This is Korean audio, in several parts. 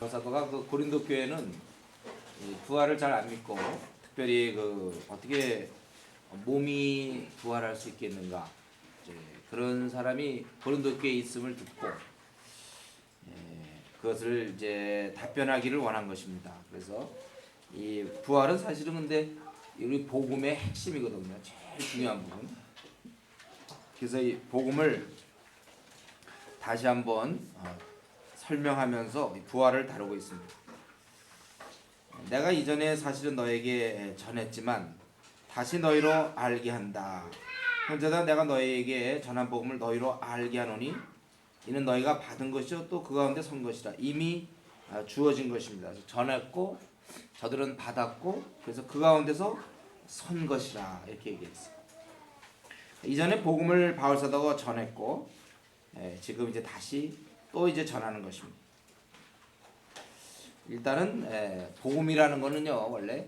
사도가 그 고린도 교회는 부활을 잘 안 믿고 특별히 어떻게 몸이 부활할 수 있겠는가, 이제 그런 사람이 고린도 교회에 있음을 듣고 그것을 이제 답변하기를 원한 것입니다. 그래서 이 부활은 사실은 근데 우리 복음의 핵심이거든요. 제일 중요한 부분. 그래서 이 복음을 다시 한번 설명하면서 부활을 다루고 있습니다. 내가 이전에 사실은 너에게 전했지만 다시 너희로 알게 한다. 현재다 내가 너희에게 전한 복음을 너희로 알게 하노니 이는 너희가 받은 것이요 또 그 가운데 선 것이라. 이미 주어진 것입니다. 전했고 저들은 받았고 그래서 그 가운데서 선 것이라 이렇게 얘기했어요. 이전에 복음을 바울 사도가 전했고 지금 이제 다시 또 이제 전하는 것입니다. 일단은 복음이라는 거는요 원래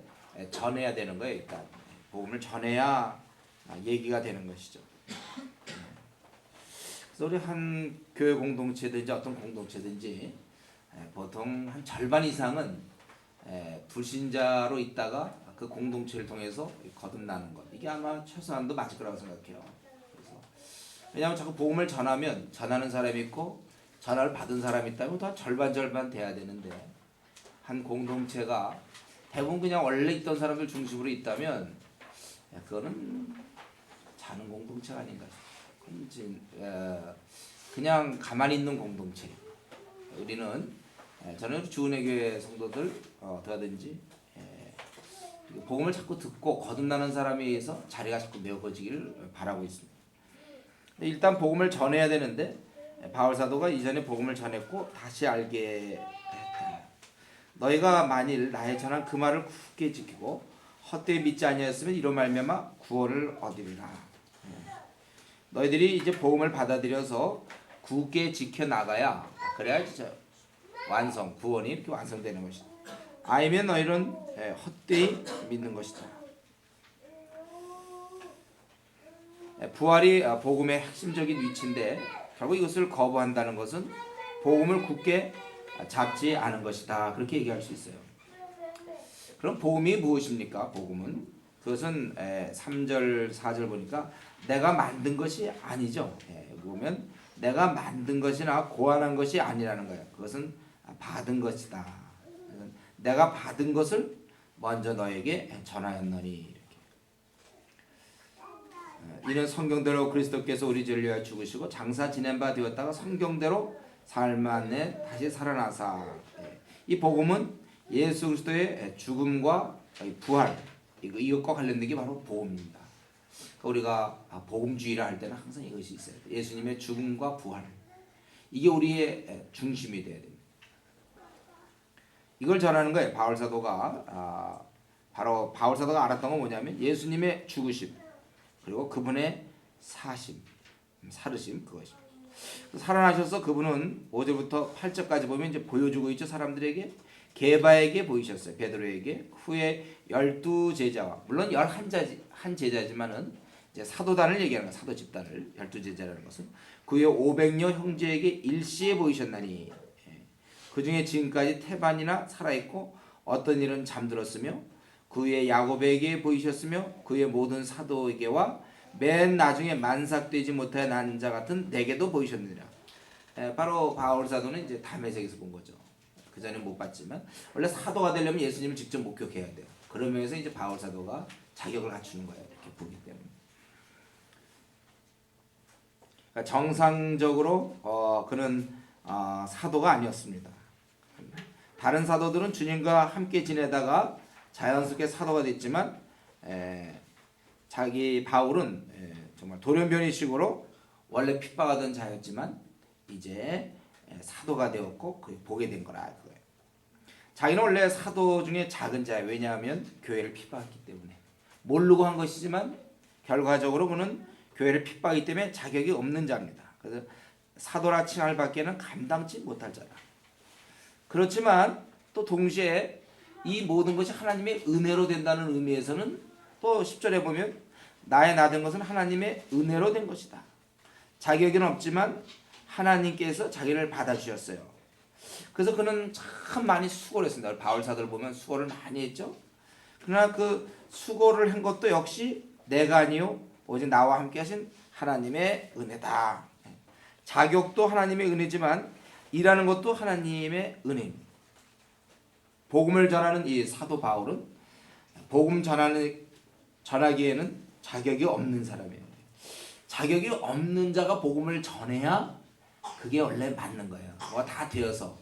전해야 되는 거예요. 일단 복음을 전해야 얘기가 되는 것이죠. 그래서 우리 한 교회 공동체든지 어떤 공동체든지 보통 한 절반 이상은 불신자로 있다가 그 공동체를 통해서 거듭나는 것, 이게 아마 최소한도 맞을 거라고 생각해요. 그래서 왜냐하면 자꾸 복음을 전하면 전하는 사람이 있고 전화를 받은 사람이 있다면 다 절반 돼야 되는데, 한 공동체가 대부분 그냥 원래 있던 사람들 중심으로 있다면 그거는 자는 공동체가 아닌가. 그냥 가만히 있는 공동체. 우리는 저는 주은혜 교회 성도들 어떠하든지 복음을 자꾸 듣고 거듭나는 사람에 의해서 자리가 자꾸 메워지기를 바라고 있습니다. 일단 복음을 전해야 되는데 바울 사도가 이전에 복음을 전했고 다시 알게 했다. 너희가 만일 나의 전한 그 말을 굳게 지키고 헛되이 믿지 아니하였으면 이로 말미암아 구원을 얻으리라. 너희들이 이제 복음을 받아들여서 굳게 지켜 나가야 그래야 진짜 완성, 구원이 이렇게 완성되는 것이다. 아니면 너희는 헛되이 믿는 것이다. 부활이 복음의 핵심적인 위치인데 결국 이것을 거부한다는 것은 복음을 굳게 잡지 않은 것이다. 그렇게 얘기할 수 있어요. 그럼 복음이 무엇입니까? 복음은 그것은 3절 4절 보니까 내가 만든 것이 아니죠. 보면 내가 만든 것이나 고안한 것이 아니라는 거예요. 그것은 받은 것이다. 내가 받은 것을 먼저 너에게 전하였노니. 이는 성경대로 그리스도께서 우리 죄를 위하여 죽으시고 장사 지낸 바 되었다가 성경대로 삶 안에 다시 살아나사. 이 복음은 예수 그리스도의 죽음과 부활, 이것과 관련된 게 바로 복음입니다. 우리가 복음주의를 할 때는 항상 이것이 있어야 돼요. 예수님의 죽음과 부활, 이게 우리의 중심이 돼야 됩니다. 이걸 전하는 거예요. 바울 사도가 바로 바울 사도가 알았던 건 뭐냐면 예수님의 죽으심 그리고 그분의 사르심 그것입니다. 살아나셔서 그분은 5절부터 8절까지 보면 이제 보여주고 있죠. 사람들에게 게바에게 보이셨어요. 베드로에게. 후에 12제자와 물론 11제자지만은 이제 사도단을 얘기하는 거예요. 사도 집단을 12제자라는 것은 그 후에 500여 형제에게 일시에 보이셨나니 그 중에 지금까지 태반이나 살아있고 어떤 일은 잠들었으며 그 후에 야고보에게 보이셨으며 그 후에 모든 사도에게와 맨 나중에 만삭되지 못하여 난 자 같은 내게도 보이셨느니라. 바로 바울 사도는 이제 다메섹에서 본 거죠. 그 전에 못 봤지만 원래 사도가 되려면 예수님을 직접 목격해야 돼요. 그러면서 이제 바울 사도가 자격을 갖추는 거예요. 이렇게 보기 때문에. 그러니까 정상적으로 그는 사도가 아니었습니다. 다른 사도들은 주님과 함께 지내다가 자연스럽게 사도가 됐지만 자기 바울은 정말 돌연변이식으로 원래 핍박하던 자였지만 이제 사도가 되었고 보게 된 거라 그거예요. 자기는 원래 사도 중에 작은 자예요. 왜냐하면 교회를 핍박했기 때문에. 모르고 한 것이지만 결과적으로 그는 교회를 핍박하기 때문에 자격이 없는 자입니다. 그래서 사도라 칭할 밖에는 감당치 못할 자다. 그렇지만 또 동시에 이 모든 것이 하나님의 은혜로 된다는 의미에서는 또 10절에 보면 나의 나 된 것은 하나님의 은혜로 된 것이다. 자격은 없지만 하나님께서 자기를 받아주셨어요. 그래서 그는 참 많이 수고를 했습니다. 바울 사도를 보면 수고를 많이 했죠. 그러나 그 수고를 한 것도 역시 내가 아니요 오직 나와 함께 하신 하나님의 은혜다. 자격도 하나님의 은혜지만 일하는 것도 하나님의 은혜입니다. 복음을 전하는 이 사도 바울은 복음 전하기에는 자격이 없는 사람이에요. 자격이 없는 자가 복음을 전해야 그게 원래 맞는 거예요. 뭐가 다 되어서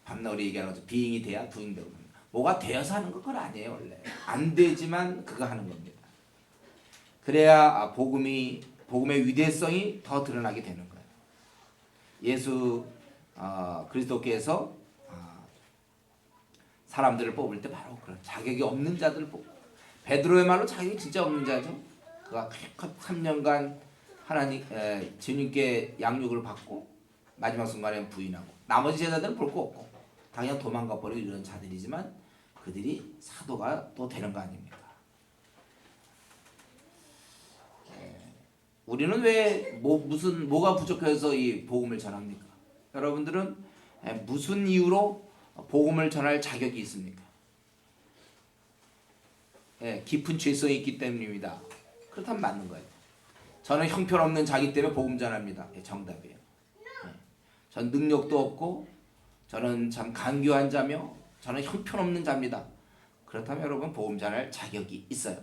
밤낮 우리 얘기하는 거죠. 비잉이 돼야 두잉되고 뭐가 되어서 하는 건 아니에요. 원래 안 되지만 그거 하는 겁니다. 그래야 복음의 위대성이 더 드러나게 되는 거예요. 예수 그리스도께서 사람들을 뽑을 때 바로 그런 자격이 없는 자들을 뽑고 베드로의 말로 자격이 진짜 없는 자죠. 그가 3년간 주님께 양육을 받고 마지막 순간에 부인하고 나머지 제자들은 볼 거 없고 다 그냥 도망가 버리고 이런 자들이지만 그들이 사도가 또 되는 거 아닙니까? 우리는 왜 뭐가 부족해서 이 복음을 전합니까? 여러분들은 무슨 이유로 복음을 전할 자격이 있습니까? 깊은 죄성이 있기 때문입니다. 그렇다면 맞는 거예요. 저는 형편없는 자기 때문에 복음 전합니다. 정답이에요. 전 능력도 없고 저는 참 간교한 자며 저는 형편없는 자입니다. 그렇다면 여러분 복음 전할 자격이 있어요.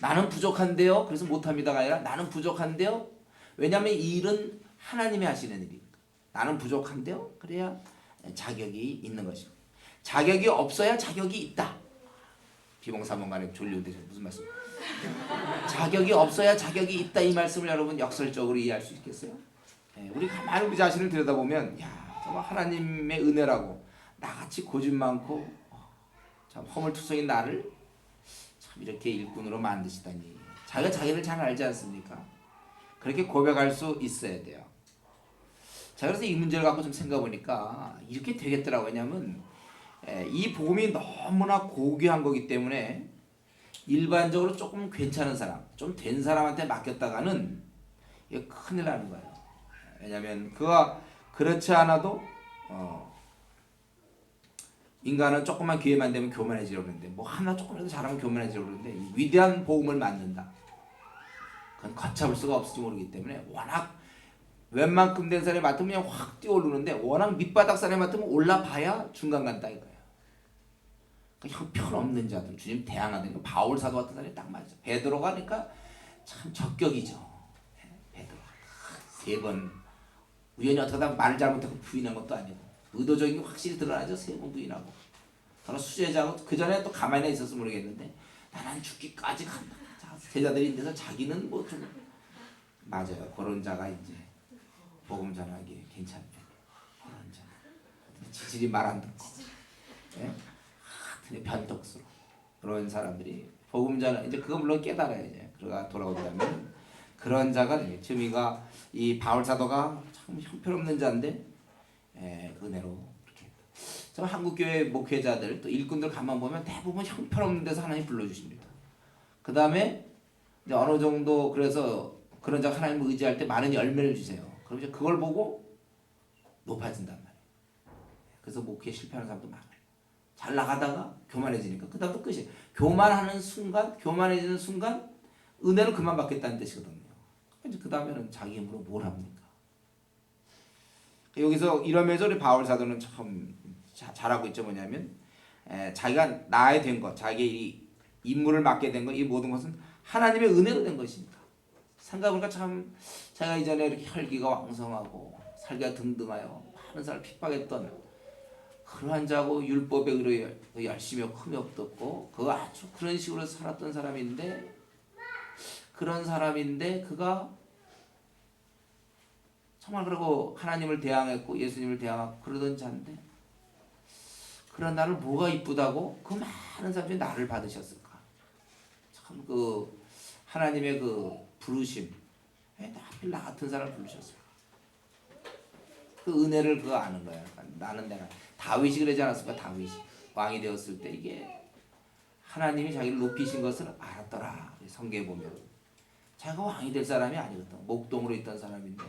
나는 부족한데요. 그래서 못합니다가 아니라 나는 부족한데요. 왜냐하면 이 일은 하나님이 하시는 일이니까. 나는 부족한데요. 그래야 자격이 있는 것입니다. 자격이 없어야 자격이 있다. 비몽사몽간에 졸리운데 무슨 말씀? 자격이 없어야 자격이 있다 이 말씀을 여러분 역설적으로 이해할 수 있겠어요? 우리 가만히 우리 자신을 들여다보면 야 정말 하나님의 은혜라고 나같이 고집 많고 참 허물투성인 나를 참 이렇게 일꾼으로 만드시다니. 자기가 자기를 잘 알지 않습니까? 그렇게 고백할 수 있어야 돼요. 자 그래서 이 문제를 갖고 좀 생각해 보니까 이렇게 되겠더라고요. 왜냐하면 이 복음이 너무나 고귀한 거기 때문에 일반적으로 조금 괜찮은 사람, 좀 된 사람한테 맡겼다가는 이게 큰일 나는 거예요. 왜냐하면 그가 그렇지 않아도 인간은 조금만 기회만 되면 교만해지려고 그러는데 뭐 하나 조금이라도 잘하면 교만해지려고 그러는데 위대한 복음을 맡는다. 그건 걷잡을 수가 없을지 모르기 때문에 워낙 웬만큼 된 사람이 맡으면 그냥 확 뛰어오르는데 워낙 밑바닥 사람이 맡으면 올라봐야 중간 간다 이거예요. 그러니까 형편없는 자들 주님 대항하는 거 바울 사도 같은 사람이 딱 맞죠. 베드로가 그러니까 참 적격이죠. 베드로가 3번 우연히 어쩌다 말을 잘못하고 부인한 것도 아니고 의도적인 게 확실히 드러나죠. 3번 부인하고 서로 수제자고 그 전에 또 가만히 있었으면 모르겠는데 나는 죽기까지 간다. 제자들이 인데서 자기는 뭐 좀 맞아요. 그런 자가 이제 복음 전하기 괜찮대. 그런 자 지질이 말 안 듣고 변덕스러 그런 사람들이 복음 전하 이제 그거 물론 깨달아야 이제 그가 돌아온다면 그런 자가 되겠죠. 지금 이 바울 사도가 참 형편없는 자인데 은혜로 이렇게 저 한국 교회 목회자들 또 일꾼들 가만 보면 대부분 형편없는 데서 하나님 불러주십니다. 그 다음에 이제 어느 정도 그래서 그런 자가 하나님을 의지할 때 많은 열매를 주세요. 그럼 이제 그걸 보고 높아진단 말이에요. 그래서 목회 실패하는 사람도 많아요. 잘 나가다가 교만해지니까 그 다음부터 끝이에요. 교만해지는 순간 은혜를 그만 받겠다는 뜻이거든요. 이제 그 다음에는 자기 힘으로 뭘 합니까? 여기서 이러면서 우리 바울 사도는 참 잘하고 있죠. 뭐냐면 자기가 나에 된 것, 자기의 이 임무를 맡게 된 것, 이 모든 것은 하나님의 은혜로 된 것입니다. 생각해보니까 참 제가 이전에 이렇게 혈기가 왕성하고 살기가 등등하여 많은 사람을 핍박했던 그러한 자고 율법에 의뢰 열심히 하고 흠이 없었고 그 아주 그런 식으로 살았던 사람인데 그가 정말 그러고 하나님을 대항했고 예수님을 대항하고 그러던 자인데 그런 나를 뭐가 이쁘다고 그 많은 사람들이 나를 받으셨을까? 참 그 하나님의 그 부르심 하필 나 같은 사람을 부르셨어요. 그 은혜를 그거 아는 거야. 나는 내가 다윗이 그러지 않았을까? 다윗이 왕이 되었을 때 이게 하나님이 자기를 높이신 것을 알았더라. 성경에 보면 자기가 왕이 될 사람이 아니거든. 목동으로 있던 사람인데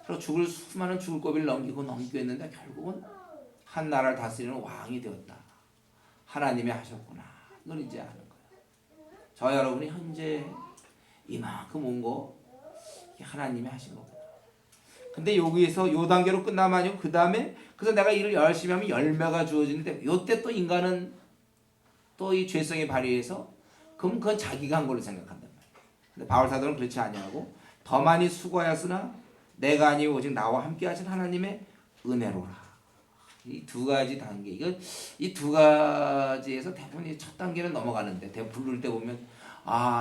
그리고 수많은 죽을 고비를 넘기고 했는데 결국은 한 나라를 다스리는 왕이 되었다. 하나님이 하셨구나. 이걸 이제 아는 거예요. 저 여러분이 현재 이만큼 온 거 하나님이 하신 거구나. 근데 여기에서 요 단계로 끝나면 아니고 그 다음에 그래서 내가 일을 열심히 하면 열매가 주어지는데 요때 또 인간은 또 이 죄성에 발휘해서 그럼 그건 자기가 한 걸로 생각한단 말이에요. 근데 바울 사도는 그렇지 아니하고 더 많이 수고하였으나 내가 아니고 오직 나와 함께 하신 하나님의 은혜로라. 이 두 가지 단계, 이 두 가지에서 대부분 첫 단계는 넘어가는데 대부분 부를 때 보면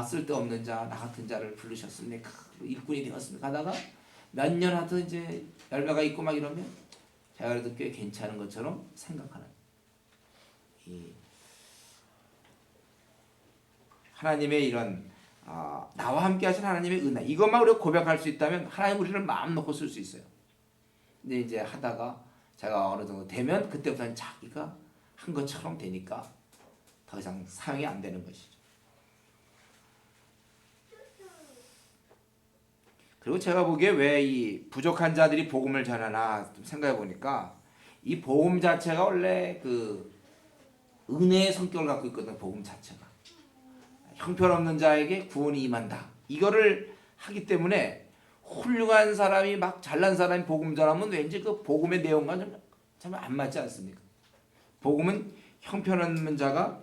쓸데없는 자, 나 같은 자를 부르셨습니까? 일꾼이 되었습니까? 하다가 몇 년 하든 이제 열매가 있고 막 이러면 제가 그래도 꽤 괜찮은 것처럼 생각하는 이 하나님의 이런 나와 함께 하신 하나님의 은혜, 이것만 우리가 고백할 수 있다면 하나님 우리를 마음 놓고 쓸 수 있어요. 근데 이제 하다가 제가 어느 정도 되면 그때부터는 자기가 한 것처럼 되니까 더 이상 사용이 안 되는 것이죠. 그리고 제가 보기에 왜 이 부족한 자들이 복음을 전하나 좀 생각해 보니까 이 복음 자체가 원래 그 은혜의 성격을 갖고 있거든요. 복음 자체가 형편없는 자에게 구원이 임한다. 이거를 하기 때문에 훌륭한 사람이 막 잘난 사람이 복음 전하면 왠지 그 복음의 내용과 좀 안 맞지 않습니까? 복음은 형편없는 자가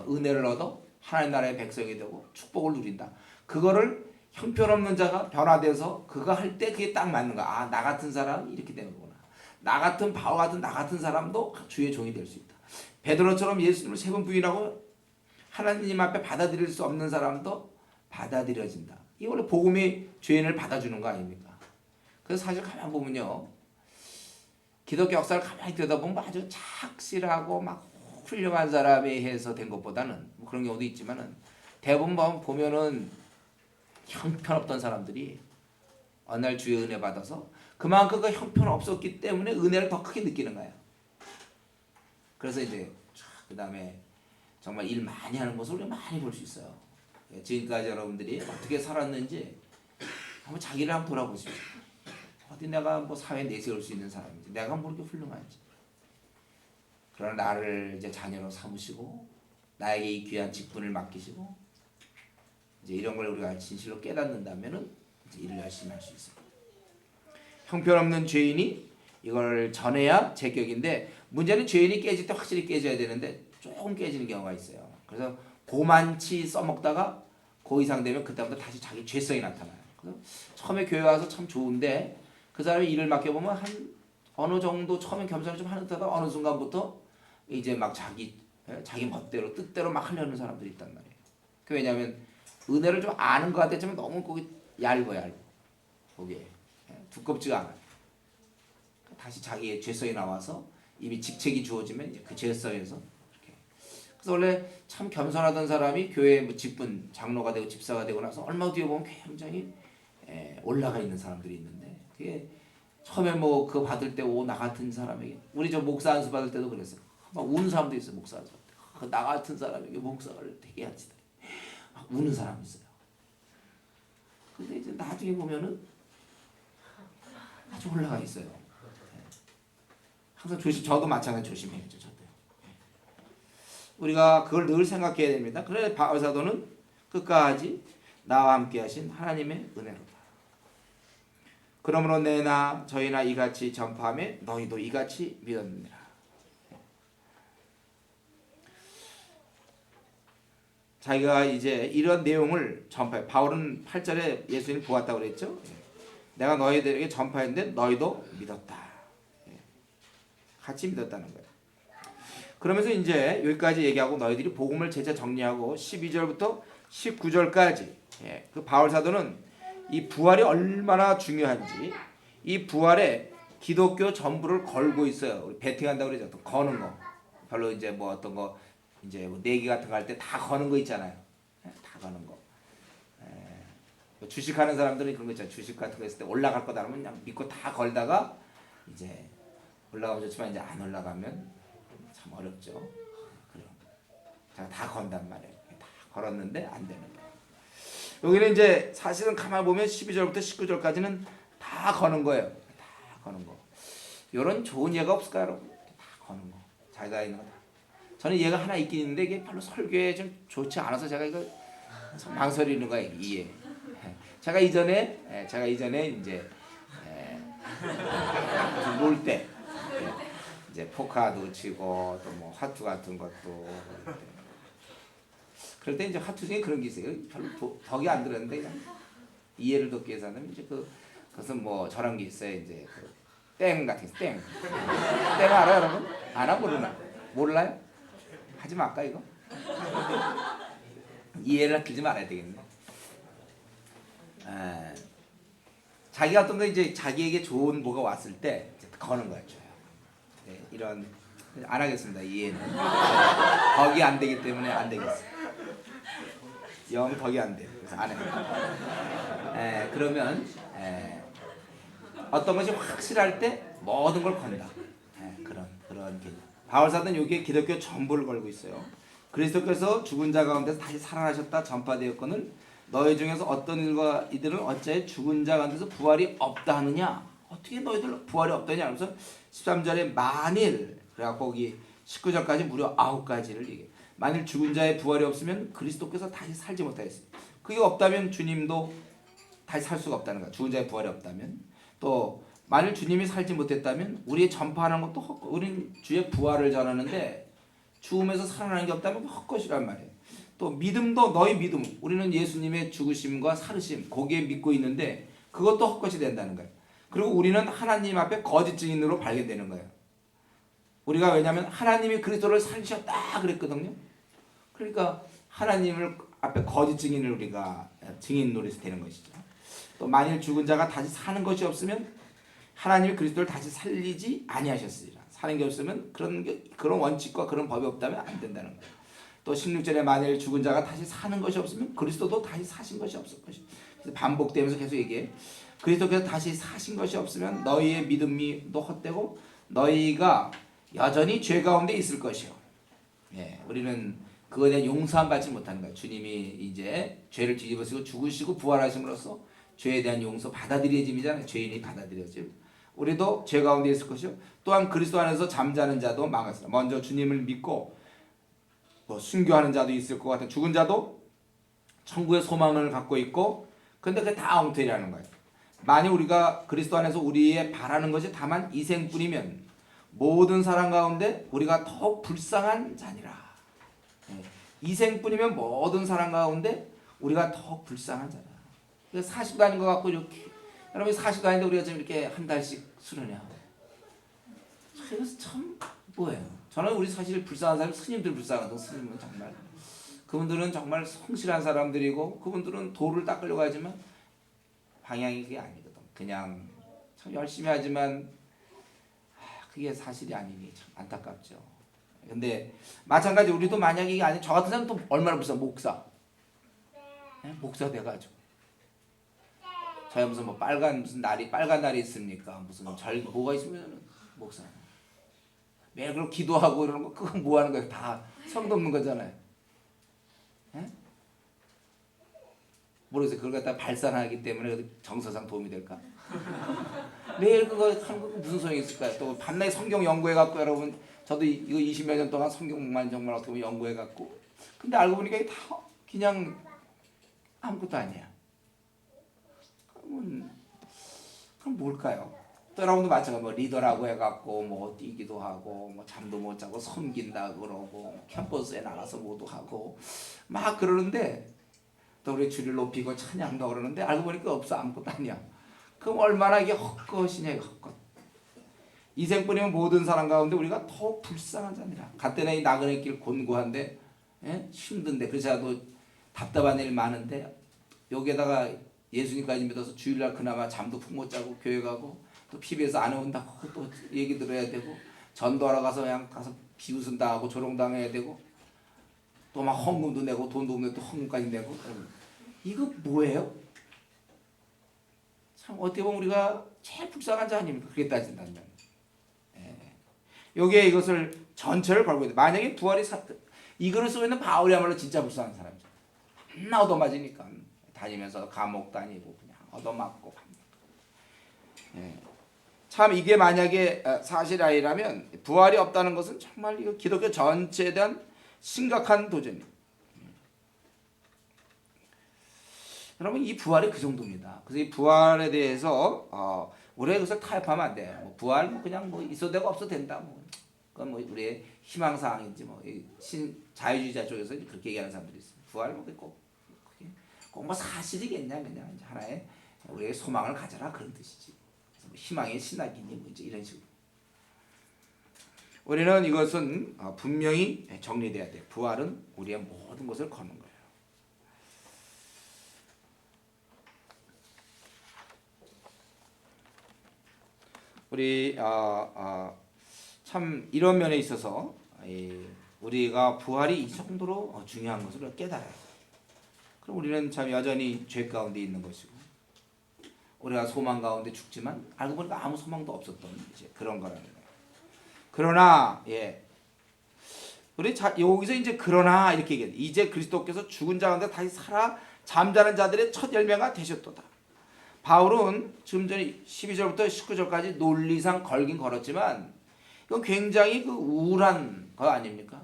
은혜를 얻어 하나님 나라의 백성이 되고 축복을 누린다. 그거를 형편없는 자가 변화돼서 그거 할 때 그게 딱 맞는 거야. 나 같은 사람은 이렇게 되는 거구나. 나 같은 바울 같은 나 같은 사람도 주의 종이 될 수 있다. 베드로처럼 예수님을 3번 부인하고 하나님 앞에 받아들일 수 없는 사람도 받아들여진다. 이게 원래 복음이 죄인을 받아주는 거 아닙니까? 그래서 사실 가만 보면요, 기독교 역사를 가만히 들여다보면 아주 착실하고 막 훌륭한 사람에 해서 된 것보다는 뭐 그런 경우도 있지만은 대부분 보면은 형편없던 사람들이 어느 날 주의 은혜 받아서 그만큼 그 형편없었기 때문에 은혜를 더 크게 느끼는 거예요. 그래서 이제 그 다음에 정말 일 많이 하는 모습을 우리가 많이 볼 수 있어요. 지금까지 여러분들이 어떻게 살았는지 한번 자기를 한번 돌아보십시오. 어디 내가 뭐 사회에 내세울 수 있는 사람인지, 내가 뭐 이렇게 훌륭한지. 그러나 나를 이제 자녀로 삼으시고 나에게 이 귀한 직분을 맡기시고 이제 이런 걸 우리가 진실로 깨닫는다면은 이제 일을 열심히 할 수 있습니다. 형편없는 죄인이 이걸 전해야 제격인데 문제는 죄인이 깨질 때 확실히 깨져야 되는데 조금 깨지는 경우가 있어요. 그래서 고만치 써먹다가 그 이상 되면 그때부터 다시 자기 죄성이 나타나요. 그래서 처음에 교회 와서 참 좋은데 그 사람이 일을 맡겨보면 한 어느 정도 처음엔 겸손히 좀 하는 듯하다 어느 순간부터 이제 막 자기 멋대로 뜻대로 막 하려는 사람들이 있단 말이에요. 왜냐하면 은혜를 좀 아는 것 같았지만 너무 거기 얇아요. 거기에 두껍지가 않아요. 다시 자기의 죄성이 나와서 이미 직책이 주어지면 그 죄성에서 이렇게. 그래서 원래 참 겸손하던 사람이 교회 뭐 직분 장로가 되고 집사가 되고 나서 얼마 뒤에 보면 굉장히 올라가 있는 사람들이 있는데 그게 처음에 뭐 그거 받을 때 나 같은 사람에게 우리 저 목사 안수 받을 때도 그랬어요. 막 우는 사람도 있어요. 목사 안수 받을 때. 나 같은 사람에게 목사를 되게 하지. 막 우는 사람이 있어요. 근데 이제 나중에 보면은 아주 올라가 있어요. 항상 저도 마찬가지 조심해야죠. 저도요. 우리가 그걸 늘 생각해야 됩니다. 그래 바울 사도는 끝까지 나와 함께 하신 하나님의 은혜로다. 그러므로 내나 저희나 이같이 전파하며 너희도 이같이 믿었느니라. 자기가 이제 이런 내용을 전파해. 바울은 8절에 예수님 보았다고 그랬죠. 내가 너희들에게 전파했는데 너희도 믿었다. 같이 믿었다는 거예요. 그러면서 이제 여기까지 얘기하고 너희들이 복음을 제자 정리하고 12절부터 19절까지 그 바울 사도는 이 부활이 얼마나 중요한지 이 부활에 기독교 전부를 걸고 있어요. 우리 배팅한다고 그러죠. 또 거는 거. 별로 이제 뭐 어떤 거 이제 뭐 내기 같은 거 할 때 다 거는 거 있잖아요. 다 거는 거. 주식하는 사람들은 그런 거 있잖아요. 주식 같은 거 했을 때 올라갈 거다 하면 그냥 믿고 다 걸다가 이제 올라가면 좋지만 이제 안 올라가면 참 어렵죠. 그래요. 제가 다 건단 말이에요. 다 걸었는데 안 되는 거예요. 여기는 이제 사실은 가만 보면 12절부터 19절까지는 다 거는 거예요. 거는 거. 이런 좋은 예가 없을까요, 여러분? 다 거는 거. 자기가 있는 거 다. 저는 예가 하나 있긴 있는데 이게 별로 설교에 좀 좋지 않아서 제가 이거 망설이는 거예요. 이 예. 제가 이전에 이제 놀 때 이제 포카도 치고 또 뭐 화투 같은 것도 그럴 때 이제 화투 중에 그런 게 있어요. 별로 덕이 안 들었는데 그냥 이해를 돕기 위해서는 이제 그것은 뭐 저런 게 있어요. 이제 땡 같은 땡 알아요, 여러분? 알아 모르나? 몰라요? 하지 말까 이거? 이해를 들지 말아야 되겠네. 자기가 어떤 거 이제 자기에게 좋은 뭐가 왔을 때 이제 거는 거야 줘요. 네, 이런 안 하겠습니다. 이해는 덕이 안 되기 때문에 안 되겠어요. 영 덕이 안 돼. 그래서 안 해요. 그러면 어떤 것이 확실할 때 모든 걸 건다. 그런 개념. 바울사도는 여기에 기독교 전부를 걸고 있어요. 그리스도께서 죽은 자 가운데서 다시 살아나셨다 전파되었거늘 너희 중에서 어떤 이들은 어찌하여 죽은 자 가운데서 부활이 없다 하느냐? 어떻게 너희들 부활이 없다냐? 그래서 13절에 만일 그래갖고 거기 19절까지 무려 9가지를 얘기해. 만일 죽은 자의 부활이 없으면 그리스도께서 다시 살지 못하겠어요. 그게 없다면 주님도 다시 살 수가 없다는 거야. 죽은 자의 부활이 없다면. 또 만일 주님이 살지 못했다면 우리의 전파하는 것도 헛것. 우리는 주의 부활을 전하는데 죽음에서 살아나는 게 없다면 헛것이란 말이에요. 또 믿음도 너희 믿음. 우리는 예수님의 죽으심과 살으심 거기에 믿고 있는데 그것도 헛것이 된다는 거예요. 그리고 우리는 하나님 앞에 거짓 증인으로 발견되는 거예요. 우리가 왜냐하면 하나님이 그리스도를 살리셨다 그랬거든요. 그러니까 하나님을 앞에 거짓 증인을 우리가 증인 노릇이 되는 것이죠. 또 만일 죽은 자가 다시 사는 것이 없으면 하나님이 그리스도를 다시 살리지 아니하셨으리라. 사는 게 없으면 그런 원칙과 그런 법이 없다면 안 된다는 거예요. 또 16절에 만일 죽은 자가 다시 사는 것이 없으면 그리스도도 다시 사신 것이 없을 것이다. 반복되면서 계속 얘기해. 그리스도께서 다시 사신 것이 없으면 너희의 믿음이 또 헛되고 너희가 여전히 죄 가운데 있을 것이요. 우리는 그거에 대한 용서함 받지 못하는 거예요. 주님이 이제 죄를 뒤집어쓰고 죽으시고 부활하심으로써 죄에 대한 용서 받아들여짐이잖아요. 죄인이 받아들여짐. 우리도 죄 가운데 있을 것이요. 또한 그리스도 안에서 잠자는 자도 망하시라. 먼저 주님을 믿고 순교하는 자도 있을 것 같은 죽은 자도 천국의 소망을 갖고 있고 근데 그게 다 엉터리라는 거예요. 만약 우리가 그리스도 안에서 우리의 바라는 것이 다만 이생뿐이면 모든 사람 가운데 우리가 더욱 불쌍한 자니라. 이생뿐이면 모든 사람 가운데 우리가 더욱 불쌍한 자다. 40도 아닌 것 같고 이렇게 여러분 40도 아닌데 우리가 지금 이렇게 한 달씩 수련해요. 그래서 참 뭐예요? 저는 우리 사실 불쌍한 사람 스님들 불쌍하고 스님은 정말 그분들은 정말 성실한 사람들이고 그분들은 도를 닦으려고 하지만 방향이 그게 아니거든. 그냥 참 열심히 하지만 그게 사실이 아니니 참 안타깝죠. 근데 마찬가지 우리도 만약에 이게 아니 저 같은 사람 또 얼마나 불쌍 목사 목사 돼가지고 저희 무슨 뭐 빨간 날이 있습니까? 무슨 뭐가 있으면 목사 매일 그럼 기도하고 이러는 거 그거 뭐 하는 거예요? 다 성도 없는 거잖아요. 모르겠어요. 그걸 갖다 발산하기 때문에 정서상 도움이 될까? 매일 그거 하는 거 무슨 소용이 있을까요? 또 밤낮 성경 연구해갖고 여러분 저도 이거 20몇 년 동안 성경만 정말 어떻게 보면 연구해갖고 근데 알고 보니까 이게 다 그냥 아무것도 아니야. 그럼 뭘까요? 또 여러분도 마찬가지로 뭐 리더라고 해갖고 뭐 뛰기도 하고 뭐 잠도 못 자고 섬긴다 그러고 캠퍼스에 나가서 모두하고 막 그러는데 또 우리 주를 높이고 찬양도 그러는데 알고 보니까 없어 아무것도 아니야. 그럼 얼마나 이게 헛것이냐 이거 헛것. 이생뿐이면 모든 사람 가운데 우리가 더 불쌍한 자니라. 갓대나 이 나그네 길 곤고한데 힘든데 그래서도 답답한 일 많은데 여기에다가 예수님까지 믿어서 주일날 그나마 잠도 푹 못 자고 교회 가고 또 PBS 안 온다고 또 얘기 들어야 되고 전도하러 가서 그냥 가서 비웃음 당하고 조롱 당해야 되고 또 막 헌금도 내고 돈도 없는데 또 헌금까지 내고 이거 뭐예요? 참 어떻게 보면 우리가 제일 불쌍한 자 아닙니까? 그렇게 따진다면 여기에 이것을 전체를 걸고 있다. 만약에 부활이 이거를 쓰고 있는 바울이야말로 진짜 불쌍한 사람이죠. 맨날 얻어맞으니까 다니면서 감옥 다니고 그냥 얻어맞고 참 이게 만약에 사실이 아니라면 부활이 없다는 것은 정말 이거 기독교 전체에 대한 심각한 도전입니다. 여러분 이 부활이 그 정도입니다. 그래서 이 부활에 대해서 우리가 그것을 타협하면 안 돼요. 뭐 부활 뭐 그냥 뭐 있어도 되고 없어도 된다. 그건 뭐 우리의 희망 사항인지 뭐 자유주의자 쪽에서 그렇게 얘기하는 사람들이 있어요. 부활 꼭 뭐 사실이겠냐 그냥 이제 하나의 우리의 소망을 가져라 그런 뜻이지. 그래서 뭐 희망의 신학이니 뭐 이제 이런 식으로. 우리는 이것은 분명히 정리돼야 돼. 부활은 우리의 모든 것을 거는 거예요. 우리 참 이런 면에 있어서 우리가 부활이 이 정도로 중요한 것을 깨달아요. 그럼 우리는 참 여전히 죄 가운데 있는 것이고 우리가 소망 가운데 죽지만 알고 보니까 아무 소망도 없었던 이제 그런 거라는 거예요. 그러나 우리 여기서 이제 그러나 이렇게 얘기해요. 이제 그리스도께서 죽은 자 가운데 다시 살아 잠자는 자들의 첫 열매가 되셨도다. 바울은 지금 전에 12절부터 19절까지 논리상 걸긴 걸었지만 이건 굉장히 그 우울한 거 아닙니까?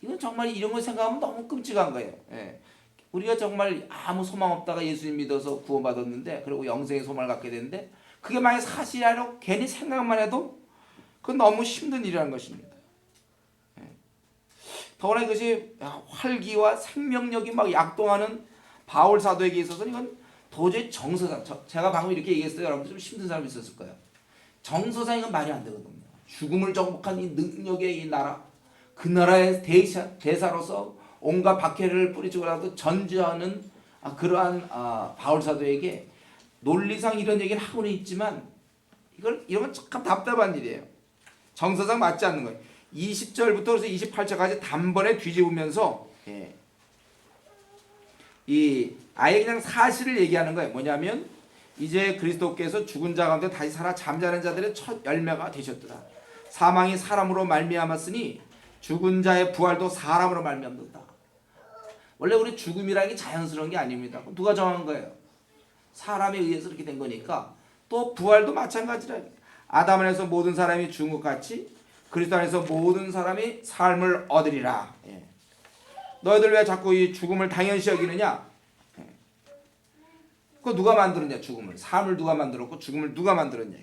이건 정말 이런 걸 생각하면 너무 끔찍한 거예요. 우리가 정말 아무 소망 없다가 예수님 믿어서 구원받았는데 그리고 영생의 소망을 갖게 되는데 그게 만약 사실이 아니라 괜히 생각만 해도 그건 너무 힘든 일이라는 것입니다. 더구나 이것이 활기와 생명력이 막 약동하는 바울 사도에게 있어서는 이건 도저히 정서상 제가 방금 이렇게 얘기했어요. 여러분 좀 힘든 사람이 있었을 거예요. 정서상 이건 말이 안 되거든요. 죽음을 정복한 이 능력의 이 나라 그 나라의 대사로서 온갖 박해를 뿌리치고라도 전지하는 그러한 바울 사도에게 논리상 이런 얘기를 하고는 있지만 이런 건 참 답답한 일이에요. 정서상 맞지 않는 거예요. 20절부터 그래서 28절까지 단번에 뒤집으면서 아예 그냥 사실을 얘기하는 거예요. 뭐냐면 이제 그리스도께서 죽은 자 가운데 다시 살아 잠자는 자들의 첫 열매가 되셨더라. 사망이 사람으로 말미암았으니 죽은 자의 부활도 사람으로 말미암는다. 원래 우리 죽음이라는 게 자연스러운 게 아닙니다. 누가 정한 거예요? 사람에 의해서 그렇게 된 거니까. 또 부활도 마찬가지라. 아담 안에서 모든 사람이 죽은 것 같이 그리스도 안에서 모든 사람이 삶을 얻으리라. 너희들 왜 자꾸 이 죽음을 당연시 여기느냐? 그거 누가 만들었냐? 죽음을. 삶을 누가 만들었고 죽음을 누가 만들었냐?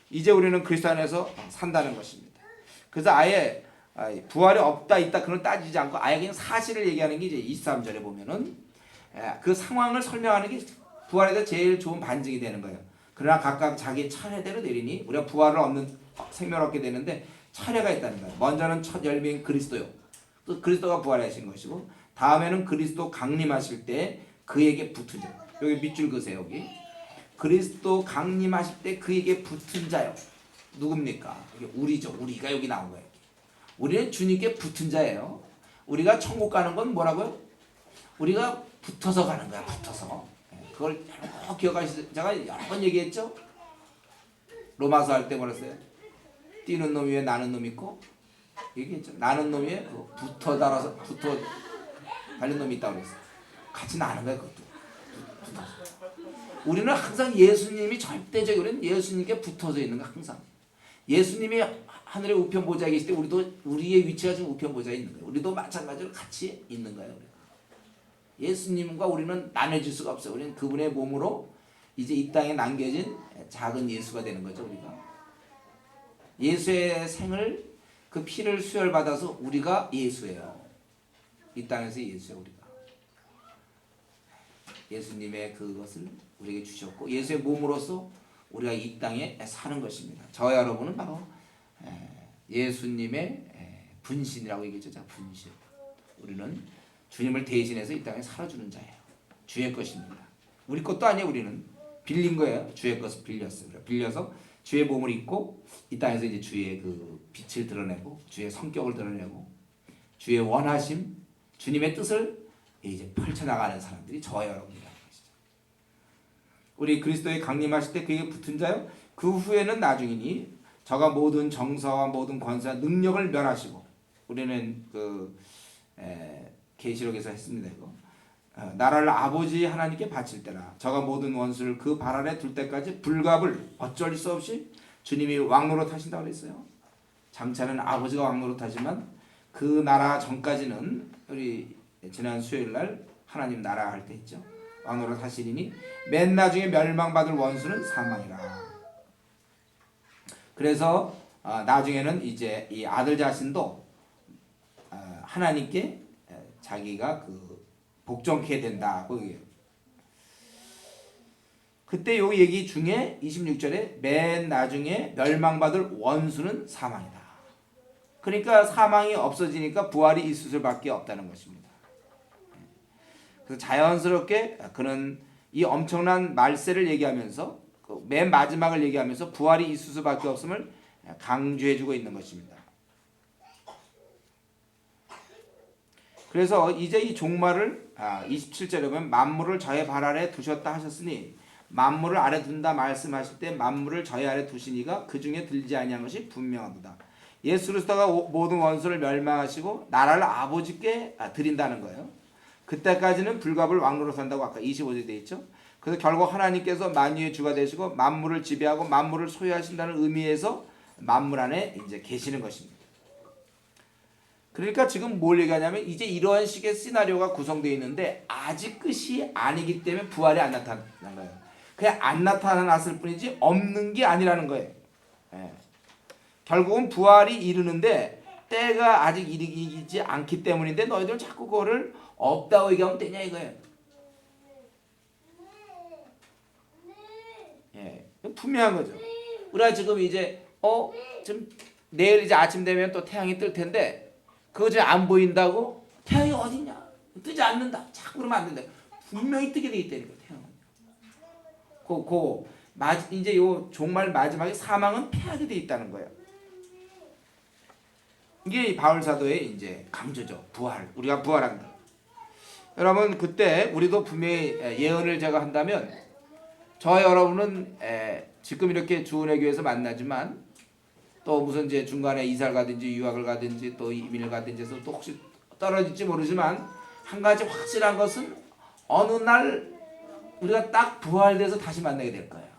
이제 우리는 그리스도 안에서 산다는 것입니다. 그래서 아예 부활이 없다 있다 그런 따지지 않고 아예 그냥 사실을 얘기하는 게 이제 23절에 보면은 그 상황을 설명하는 게 부활에 대해 제일 좋은 반증이 되는 거예요. 그러나 각각 자기 차례대로 내리니 우리가 부활을 얻는 생명을 얻게 되는데 차례가 있다는 거예요. 먼저는 첫 열매인 그리스도요. 또 그리스도가 부활하신 것이고 다음에는 그리스도 강림하실 때 그에게 붙은 자. 여기 밑줄 그으세요. 여기 그리스도 강림하실 때 그에게 붙은 자요. 누굽니까? 이게 우리죠. 우리가 여기 나온 거예요. 우리는 주님께 붙은 자예요. 우리가 천국 가는 건 뭐라고요? 우리가 붙어서 가는 거야. 붙어서. 그걸 기억하시죠? 제가 여러 번 얘기했죠. 로마서 할 때 뭐랬어요? 뛰는 놈 위에 나는 놈 있고 얘기했죠. 나는 놈 위에 붙어 달린 놈이 있다고 그랬어요. 같이 나는 거야. 그것도. 우리는 항상 예수님이 절대적으로 예수님께 붙어져 있는 거 항상. 예수님이 하늘의 우편 보좌에 계실 때 우리도 우리의 위치가 지금 우편 보좌에 있는 거예요. 우리도 마찬가지로 같이 있는 거예요. 예수님과 우리는 나눠질 수가 없어요. 우리는 그분의 몸으로 이제 이 땅에 남겨진 작은 예수가 되는 거죠. 우리가 예수의 생을 그 피를 수혈받아서 우리가 예수예요. 이 땅에서 예수예요. 우리가 예수님의 그것을 우리에게 주셨고 예수의 몸으로서 우리가 이 땅에 사는 것입니다. 저와 여러분은 바로 예수님의 분신이라고 얘기했죠. 분신. 우리는 주님을 대신해서 이 땅에 살아주는 자예요. 주의 것입니다. 우리 것도 아니에요. 우리는 빌린 거예요. 주의 것을 빌렸어요. 빌려서 주의 몸을 입고 이 땅에서 이제 주의 그 빛을 드러내고 주의 성격을 드러내고 주의 원하심, 주님의 뜻을 이제 펼쳐나가는 사람들이 저와 여러분이라는 것이죠. 우리 그리스도의 강림하실 때 그에게 붙은 자요. 그 후에는 나중이니 저가 모든 정사와 모든 권세와 능력을 멸하시고 우리는 그 계시록에서 했습니다. 이거 나라를 아버지 하나님께 바칠 때라 저가 모든 원수를 그 발 아래 둘 때까지 불갑을 어쩔 수 없이 주님이 왕노릇 하신다고 그랬어요. 장차는 아버지가 왕노릇 하지만 그 나라 전까지는 우리 지난 수요일 날 하나님 나라 할 때 했죠. 왕노릇 하시리니 맨 나중에 멸망받을 원수는 사망이라. 그래서 나중에는 이제 이 아들 자신도 하나님께 자기가 그 복종케 된다. 그때 요 얘기 중에 26절에 맨 나중에 멸망받을 원수는 사망이다. 그러니까 사망이 없어지니까 부활이 있을 수밖에 없다는 것입니다. 그래서 자연스럽게 그는 이 엄청난 말세를 얘기하면서 맨 마지막을 얘기하면서 부활이 있을 수밖에 없음을 강조해주고 있는 것입니다. 그래서 이제 이 종말을 27절에 보면 만물을 저의 발 아래 두셨다 하셨으니 만물을 아래 둔다 말씀하실 때 만물을 저의 아래 두시니가 그 중에 들지 아니한 것이 분명하도다. 예수 그리스도가 모든 원수를 멸망하시고 나라를 아버지께 드린다는 거예요. 그때까지는 불갑을 왕노로 산다고 아까 25절에 되어 있죠. 그래서 결국 하나님께서 만유의 주가 되시고 만물을 지배하고 만물을 소유하신다는 의미에서 만물 안에 이제 계시는 것입니다. 그러니까 지금 뭘 얘기하냐면 이제 이러한 식의 시나리오가 구성되어 있는데 아직 끝이 아니기 때문에 부활이 안 나타난 거예요. 그냥 안 나타났을 뿐이지 없는 게 아니라는 거예요. 결국은 부활이 이르는데 때가 아직 이르지 않기 때문인데 너희들은 자꾸 그거를 없다고 얘기하면 되냐 이거예요. 분명한 거죠. 우리가 지금 이제 좀 내일 이제 아침 되면 또 태양이 뜰 텐데 그거 지금 안 보인다고 태양이 어딨냐 뜨지 않는다 자꾸 그러면 안 된다. 분명히 뜨게 돼 있다니까 태양은. 이제 요 종말 마지막에 사망은 패하게 돼 있다는 거예요. 이게 바울 사도의 이제 강조죠. 부활. 우리가 부활한다. 여러분 그때 우리도 분명히 예언을 제가 한다면 저와 여러분은 지금 이렇게 주은혜 교회에서 만나지만 또 무슨 이제 중간에 이사를 가든지 유학을 가든지 또 이민을 가든지 해서 또 혹시 떨어질지 모르지만 한 가지 확실한 것은 어느 날 우리가 딱 부활돼서 다시 만나게 될 거예요.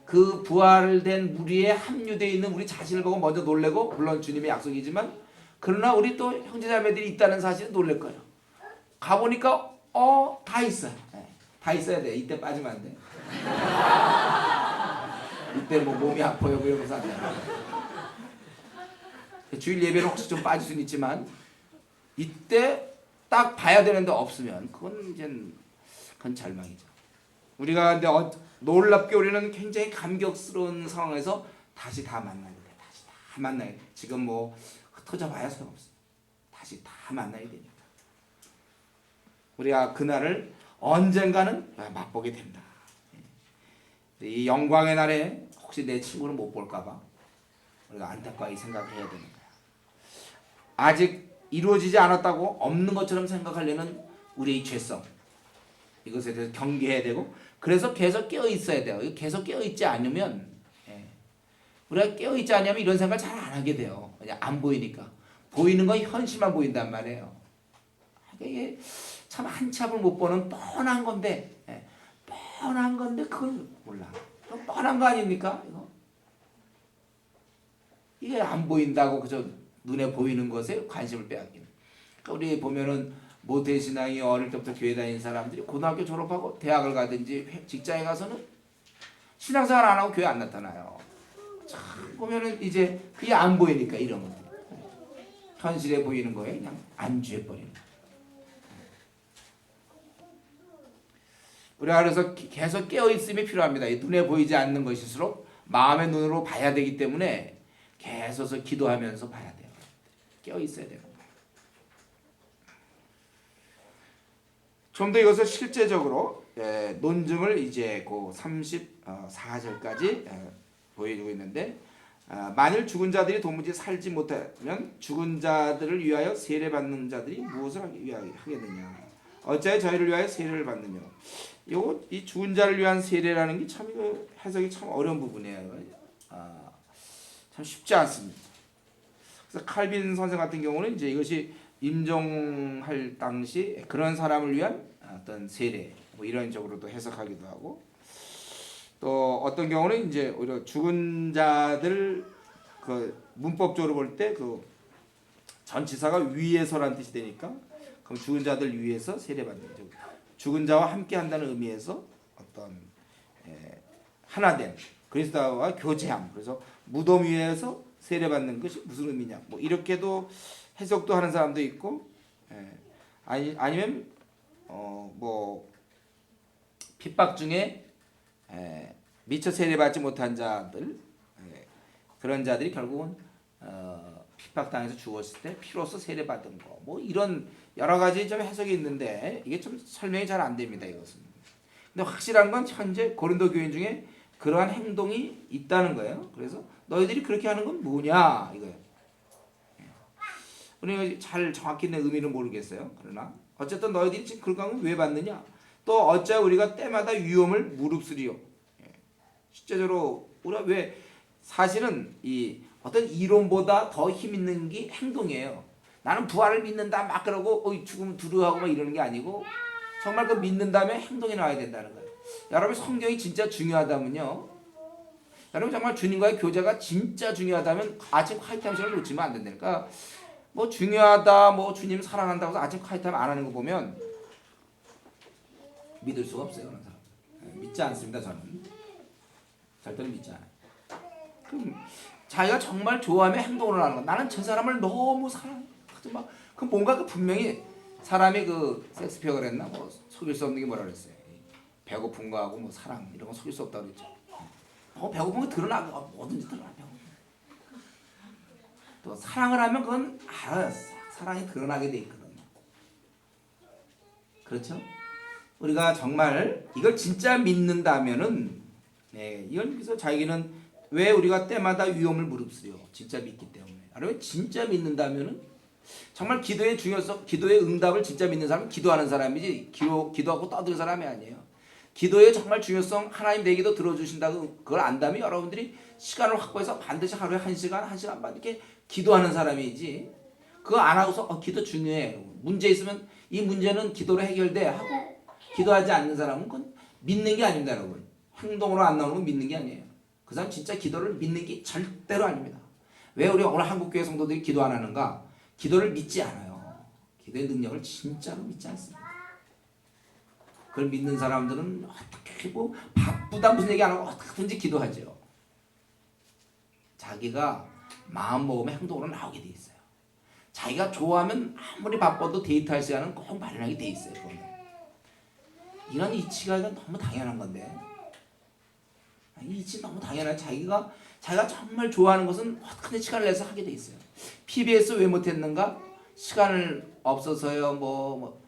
그 부활된 무리에 합류되어 있는 우리 자신을 보고 먼저 놀래고 물론 주님의 약속이지만 그러나 우리 또 형제자매들이 있다는 사실은 놀랄 거예요. 가보니까 다 있어요. 다 있어야 돼. 이때 빠지면 안 돼. 이때 뭐 몸이 아파요 이러면서 안 돼. 주일 예배는 혹시 좀 빠질 수는 있지만 이때 딱 봐야 되는데 없으면 그건 절망이죠. 우리가 근데 놀랍게 우리는 굉장히 감격스러운 상황에서 다시 다 만나게 돼. 다시 다 만나게 돼. 지금 뭐 흩어져 봐야 소용없어. 다시 다 만나야 되니까. 우리가 그날을 언젠가는 맛보게 된다. 이 영광의 날에 혹시 내 친구를 못 볼까 봐 우리가 안타까이 생각을 해야 되는 거야. 아직 이루어지지 않았다고 없는 것처럼 생각하려는 우리의 죄성. 이것에 대해서 경계해야 되고 그래서 계속 깨어 있어야 돼요. 계속 깨어 있지 않으면 우리가 깨어 있지 않으면 이런 생각을 잘 안 하게 돼요. 그냥 안 보이니까. 보이는 건 현실만 보인단 말이에요. 이게 참 한참을 못 보는 뻔한 건데 그걸 몰라. 뻔한 거 아닙니까? 이게 안 보인다고 그저 눈에 보이는 것에 관심을 빼앗기는. 그러니까 우리 보면은 모태신앙이 어릴 때부터 교회 다니는 사람들이 고등학교 졸업하고 대학을 가든지 직장에 가서는 신앙생활 안 하고 교회 안 나타나요. 참 보면은 이제 그게 안 보이니까 이런 것들. 현실에 보이는 거에 그냥 안주해버리는 거예요. 우리가 그래서 계속 깨어있음이 필요합니다. 눈에 보이지 않는 것일수록 마음의 눈으로 봐야 되기 때문에 계속 기도하면서 봐야 돼요. 깨어있어야 되는 거예요. 좀 더 이것을 실제적으로 논증을 이제 그 34절까지 보여주고 있는데 만일 죽은 자들이 도무지 살지 못하면 죽은 자들을 위하여 세례받는 자들이 무엇을 하겠느냐. 어찌하여 저희를 위하여 세례를 받느냐. 이 죽은 자를 위한 세례라는 게 참 해석이 참 어려운 부분이에요. 참 쉽지 않습니다. 그래서 칼빈 선생 같은 경우는 이제 이것이 임종할 당시 그런 사람을 위한 어떤 세례 뭐 이런 쪽으로도 해석하기도 하고 또 어떤 경우는 이제 오히려 죽은 자들 그 문법적으로 볼 때 그 전치사가 위에서란 뜻이 되니까 그럼 죽은 자들 위에서 세례받는 거죠. 죽은 자와 함께 한다는 의미에서 어떤 하나됨 그리스도와 교제함. 그래서 무덤 위에서 세례받는 것이 무슨 의미냐. 뭐 이렇게도 해석도 하는 사람도 있고 아니면 뭐 핍박 중에 미처 세례받지 못한 자들 그런 자들이 결국은 핍박당해서 죽었을 때 피로써 세례받은 거 뭐 이런 여러 가지 좀 해석이 있는데 이게 좀 설명이 잘 안 됩니다 이것은. 근데 확실한 건 현재 고린도 교인 중에 그러한 행동이 있다는 거예요. 그래서 너희들이 그렇게 하는 건 뭐냐 이거예요. 우리가 잘 정확히 내 의미를 모르겠어요. 그러나 어쨌든 너희들이 지금 그렇게 하면 왜 받느냐? 또 어째 우리가 때마다 위험을 무릅쓰리요. 실제적으로 우리가 왜 사실은 이 어떤 이론보다 더 힘 있는 게 행동이에요. 나는 부활을 믿는다 막 그러고 죽음 두려워하고 막 이러는 게 아니고 정말 그 믿는 다음에 행동이 나와야 된다는 거예요. 여러분 성경이 진짜 중요하다면요. 여러분 정말 주님과의 교제가 진짜 중요하다면 아침 콰이트타임 시간을 놓치면 안 된다니까. 뭐 중요하다 뭐 주님 사랑한다고 해서 아침 콰이트타임 안 하는 거 보면 믿을 수가 없어요. 그런 사람. 믿지 않습니다. 저는. 절대로 믿지 않아요. 그럼 자기가 정말 좋아하면 행동을 하는 거. 나는 저 사람을 너무 사랑해. 그 뭔가 그 분명히 사람이 그 섹스피어 그랬나 뭐 속일 수 없는 게 뭐라 그랬어요. 배고픈 거하고 뭐 사랑 이런 거 속일 수 없다고 그랬죠. 배고픈 거 드러나고 뭐든지 드러나. 또 사랑을 하면 그건 알아요. 사랑이 드러나게 돼 있거든요. 그렇죠? 우리가 정말 이걸 진짜 믿는다면은 이건 그래서 자기는 왜 우리가 때마다 위험을 무릅쓰려? 진짜 믿기 때문에. 여러분 진짜 믿는다면은 정말 기도의 중요성, 기도의 응답을 진짜 믿는 사람은 기도하는 사람이지 기도하고 떠드는 사람이 아니에요. 기도의 정말 중요성 하나님 내 기도 들어주신다고 그걸 안다면 여러분들이 시간을 확보해서 반드시 하루에 1시간, 1시간 반 이렇게 기도하는 사람이지 그거 안 하고서 기도 중요해. 문제 있으면 이 문제는 기도로 해결돼 하고 기도하지 않는 사람은 그건 믿는 게 아닙니다. 여러분. 행동으로 안 나오는 건 믿는 게 아니에요. 그 사람 진짜 기도를 믿는 게 절대로 아닙니다. 왜 우리 오늘 한국교회 성도들이 기도 안 하는가? 기도를 믿지 않아요. 기도의 능력을 진짜로 믿지 않습니다. 그걸 믿는 사람들은 어떻게 뭐 바쁘다 무슨 얘기 안 하고 어떻게든지 기도하죠. 자기가 마음 먹으면 행동으로 나오게 돼 있어요. 자기가 좋아하면 아무리 바빠도 데이트할 시간은 꼭 마련하게 돼 있어요. 그거는. 이런 이치가 너무 당연한 건데 이 이치 너무 당연한 자기가 정말 좋아하는 것은 어떻게든 시간을 내서 하게 돼 있어요. PBS 왜 못했는가? 시간을 없어서요. 뭐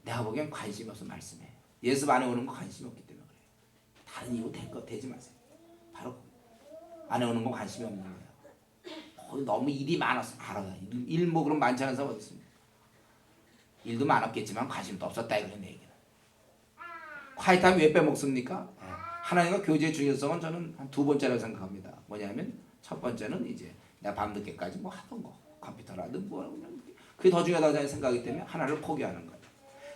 내가 보기엔 관심이 없어 말씀에. 예습 안에 오는 거 관심이 없기 때문에 그래요. 다른 이유 되지 마세요. 바로 안에 오는 거 관심이 없는 거예요. 너무 일이 많아서 알아요. 일 뭐 그럼 많지 않은 사람 어디 있습니까? 일도 많았겠지만 관심도 없었다 이런 얘기는. 콰이트타임 왜 빼먹습니까? 하나님과 교제의 중요성은 저는 한 2번째라고 생각합니다. 뭐냐면 첫 번째는 이제 내가 밤늦게까지 뭐 하던 거 컴퓨터라든 뭐 그게 더 중요하다고 생각하기 때문에 하나를 포기하는 거예요.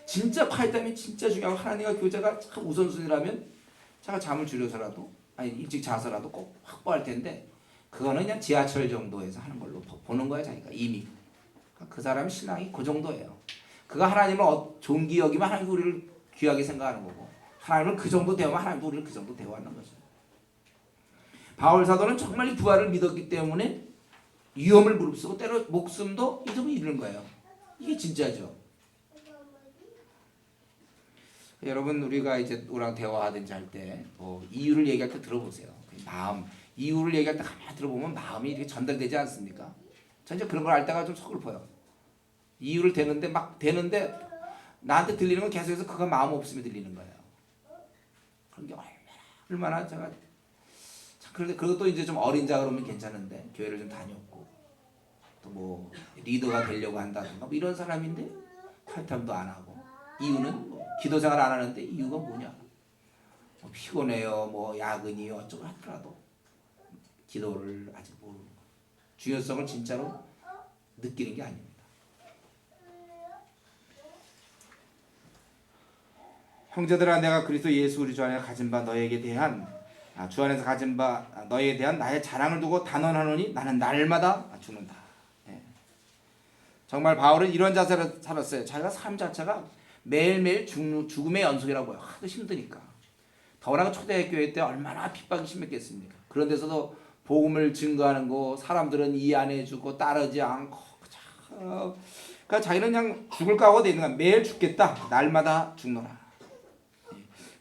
진짜 콰이트타임이 진짜 중요하고 하나님과 교제가 참 우선순위라면 제가 잠을 줄여서라도 아니 일찍 자서라도 꼭 확보할 텐데 그거는 그냥 지하철 정도에서 하는 걸로 보는 거야 자기가 이미. 그 사람의 신앙이 그 정도예요. 그가 하나님을 존귀 여기면 하나님이 우리를 귀하게 생각하는 거고 하나님을 그 정도 대하면 하나님도 우리를 그 정도 대하는 거죠. 바울 사도는 정말 이 부활을 믿었기 때문에 위험을 무릅쓰고 때로 목숨도 잃는 거예요. 이게 진짜죠. 여러분 우리가 이제 우리랑 대화하든지 할 때 이유를 얘기할 때 들어보세요. 마음 이유를 얘기할 때 가만히 들어보면 마음이 이렇게 전달되지 않습니까? 전 이제 그런 걸 알 때가 좀 서글퍼요. 이유를 대는데 나한테 들리는 건 계속해서 그가 마음 없으면 들리는 거예요. 그런 게 얼마나 제가 그런데 그것도 이제 좀 어린 자 그러면 괜찮은데 교회를 좀 다녔고 또 뭐 리더가 되려고 한다든가 뭐 이런 사람인데 칼탐도 안 하고 이유는 뭐 기도 생활 안 하는데 이유가 뭐냐? 뭐 피곤해요, 뭐 야근이요 어쩌고 하더라도 기도를 아직 모르는 거. 중요성을 진짜로 느끼는 게 아닙니다. 형제들아 내가 그리스도 예수 우리 주 안에 가진 바 너에게 대한 주 안에서 가진 바 너희에 대한 나의 자랑을 두고 단언하노니 나는 날마다 죽는다. 예. 정말 바울은 이런 자세로 살았어요. 자기가 삶 자체가 매일매일 죽음의 연속이라고요. 하도 힘드니까. 더구나 초대교회 때 얼마나 핍박이 심했겠습니까. 그런 데서도 복음을 증거하는 거 사람들은 이해 안 해주고 따르지 않고 그러니까 자기는 그냥 죽을 각오가 돼 있는 거야. 매일 죽겠다. 날마다 죽노라.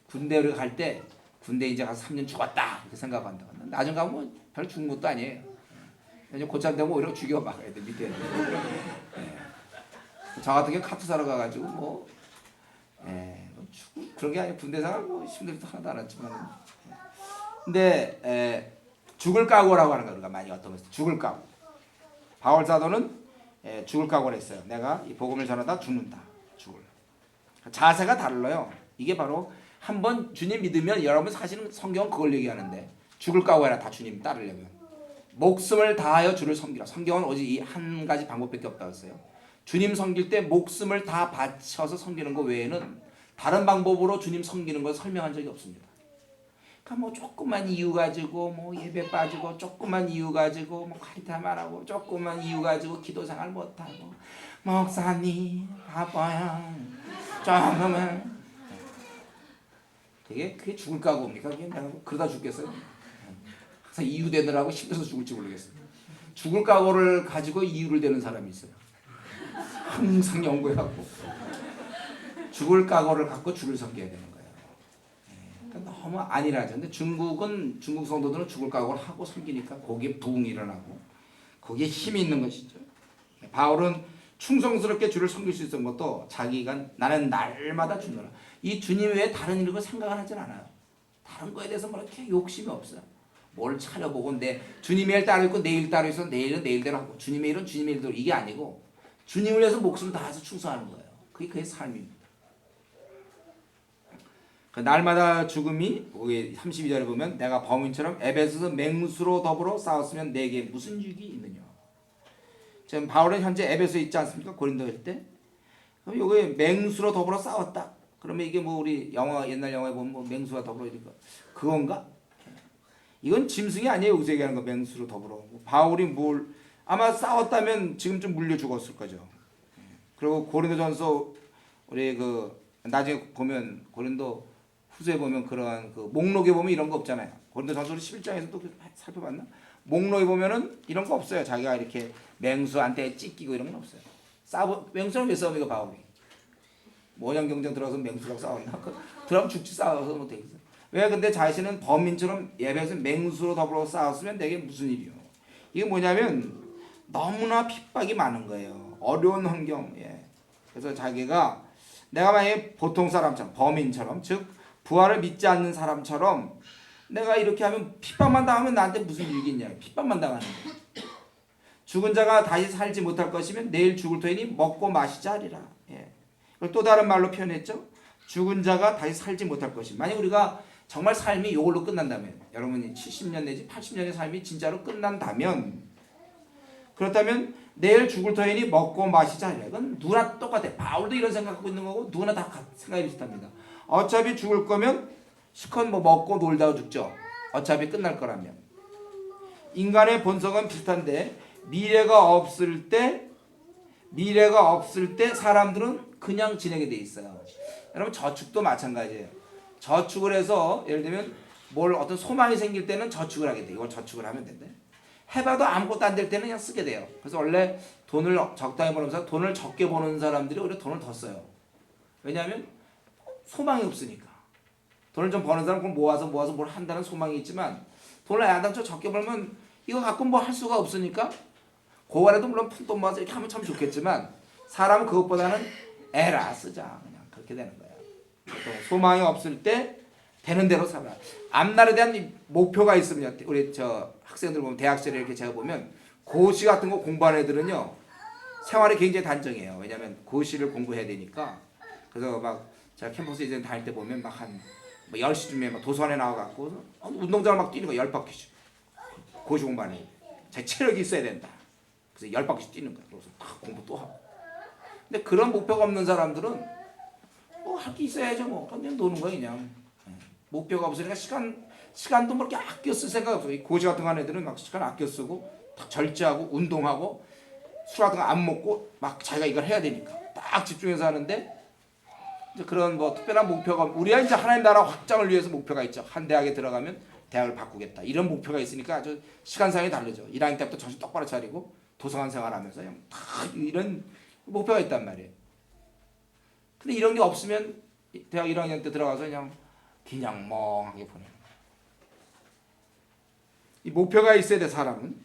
군대 우리가 갈 때 군대 이제 가서 3년 죽었다 이렇게 생각한다. 나중 가면 뭐 별 죽은 것도 아니에요. 이제 고참 되면 오히려 죽여봐 애들 밑에. 예. 저 같은 경우 카트 사러 가가지고 뭐, 그런 게 아니고 군대 생활 뭐 힘들지도 하나도 안 했지만, 근데 죽을 각오라고 하는 거 우리가 많이 어떤 것을 죽을 각오. 바울 사도는 죽을 각오를 했어요. 내가 이 복음을 전하다 죽는다. 죽을. 자세가 달라요. 이게 바로 한번 주님 믿으면 여러분 사실은 성경은 그걸 얘기하는데 죽을 각오해라. 다 주님 따르려면 목숨을 다하여 주를 섬기라. 성경은 오직 이 한 가지 방법밖에 없다고 했어요. 주님 섬길 때 목숨을 다 바쳐서 섬기는 것 외에는 다른 방법으로 주님 섬기는 걸 설명한 적이 없습니다. 그러니까 뭐 조금만 이유 가지고 뭐 예배 빠지고 조금만 이유 가지고 뭐 카리타임 안 하고 조금만 이유 가지고 기도 생활 못 하고 목사님 바빠요. 조금만 그게 죽을 각오입니까? 그게 내가 그러다 죽겠어요? 항상 이유 대느라고 힘들어서 죽을지 모르겠어요. 죽을 각오를 가지고 이유를 대는 사람이 있어요. 항상 연구해갖고 죽을 각오를 갖고 주를 섬겨야 되는 거예요. 그러니까 너무 안일하죠. 근데 중국 성도들은 죽을 각오를 하고 섬기니까 거기에 부흥이 일어나고 거기에 힘이 있는 것이죠. 바울은 충성스럽게 주를 섬길 수 있었던 것도 자기가 나는 날마다 죽노라. 이 주님 외에 다른 일을 생각을 하진 않아요. 다른 거에 대해서 뭐 이렇게 욕심이 없어요. 뭘 차려보고 내 주님의 일 따로 있고 내일 따로 있어 내일은 내일대로 하고 주님의 일은 주님의 일대로 이게 아니고 주님을 위해서 목숨을 다해서 충성하는 거예요. 그게 그의 삶입니다. 날마다 죽음이 32절에 보면 내가 범인처럼 에베소서 맹수로 더불어 싸웠으면 내게 무슨 유익이 있느냐. 지금 바울은 현재 에베소에 있지 않습니까? 고린도일 때. 그럼 여기 맹수로 더불어 싸웠다. 그러면 이게 뭐 우리 영화 옛날 영화에 보면 뭐 맹수와 더불어 이러니까 그건가? 이건 짐승이 아니에요. 여기서 얘기하는 거 맹수로 더불어. 바울이 뭘 아마 싸웠다면 지금쯤 물려 죽었을 거죠. 그리고 고린도전서 우리 나중에 보면 고린도 후서에 보면 그런 목록에 보면 이런 거 없잖아요. 고린도전서 11장에서도 살펴봤나? 목록에 보면은 이런 거 없어요. 자기가 이렇게 맹수한테 찢기고 이런 건 없어요. 맹수는 왜 싸웁니까 바울이? 모양 경쟁 들어가서 맹수랑 싸웠나? 들어가면 죽지 싸워서 못 되겠어. 왜 근데 자신은 범인처럼 예배에서 맹수로 더불어 싸웠으면 내게 무슨 일이요? 이게 뭐냐면 너무나 핍박이 많은 거예요. 어려운 환경. 그래서 자기가 내가 만약에 보통 사람처럼 범인처럼 즉 부활을 믿지 않는 사람처럼 내가 이렇게 하면 핍박만 당하면 나한테 무슨 일이 있냐. 핍박만 당하는 거예요. 죽은 자가 다시 살지 못할 것이면 내일 죽을 터이니 먹고 마시자 하리라. 그걸 또 다른 말로 표현했죠. 죽은 자가 다시 살지 못할 것이. 만약 우리가 정말 삶이 이걸로 끝난다면 여러분이 70년 내지 80년의 삶이 진짜로 끝난다면 그렇다면 내일 죽을 터이니 먹고 마시자. 이건 누구나 똑같아. 바울도 이런 생각하고 있는 거고 누구나 다 생각이 비슷합니다. 어차피 죽을 거면 실컷 뭐 먹고 놀다가 죽죠. 어차피 끝날 거라면. 인간의 본성은 비슷한데 미래가 없을 때 사람들은 그냥 지내게 돼 있어요. 여러분 저축도 마찬가지예요. 저축을 해서 예를 들면 어떤 소망이 생길 때는 저축을 하게 돼. 이걸 저축을 하면 된대. 해봐도 아무것도 안 될 때는 그냥 쓰게 돼요. 그래서 원래 돈을 적당히 버는 사람, 돈을 적게 버는 사람들이 오히려 돈을 더 써요. 왜냐하면 소망이 없으니까. 돈을 좀 버는 사람은 모아서 뭘 한다는 소망이 있지만 돈을 야당초 적게 벌면 이거 갖고 뭐 할 수가 없으니까 고관에도 물론 푼돈 모아서 이렇게 하면 참 좋겠지만 사람은 그것보다는 에라 쓰자 그냥 그렇게 되는 거예요. 소망이 없을 때 되는 대로 살아. 앞날에 대한 목표가 있으면 우리 학생들 보면 대학 시절에 이렇게 제가 보면 고시 같은 거 공부하는 애들은요 생활이 굉장히 단정해요. 왜냐하면 고시를 공부해야 되니까. 그래서 막 제가 캠퍼스 이제 다닐 때 보면 막 한 10시쯤에 막 도서관에 나와갖고 운동장을 막 뛰는 거 10바퀴씩. 고시 공부하는 애. 제 체력이 있어야 된다. 그래서 10바퀴씩 뛰는 거야. 그래서 딱 공부 또 하고. 근데 그런 목표가 없는 사람들은 뭐 할 게 있어야죠 뭐. 그냥 노는 거야 그냥. 목표가 없으니까 시간도 뭐 이렇게 아껴 쓸 생각 없어. 고시 같은 거 하는 애들은 막 시간 아껴 쓰고 절제하고 운동하고 술 같은 거 안 먹고 막 자기가 이걸 해야 되니까 딱 집중해서 하는데 이제 그런 뭐 특별한 목표가 우리가 이제 하나님 나라 확장을 위해서 목표가 있죠. 한 대학에 들어가면 대학을 바꾸겠다 이런 목표가 있으니까 아주 시간상이 다르죠. 1학년 때부터 정신 똑바로 차리고 도서관 생활하면서 그냥 다 이런 목표가 있단 말이에요. 근데 이런 게 없으면 대학 1학년 때 들어가서 그냥 멍하게 보내는 거예요. 이 목표가 있어야 돼 사람은.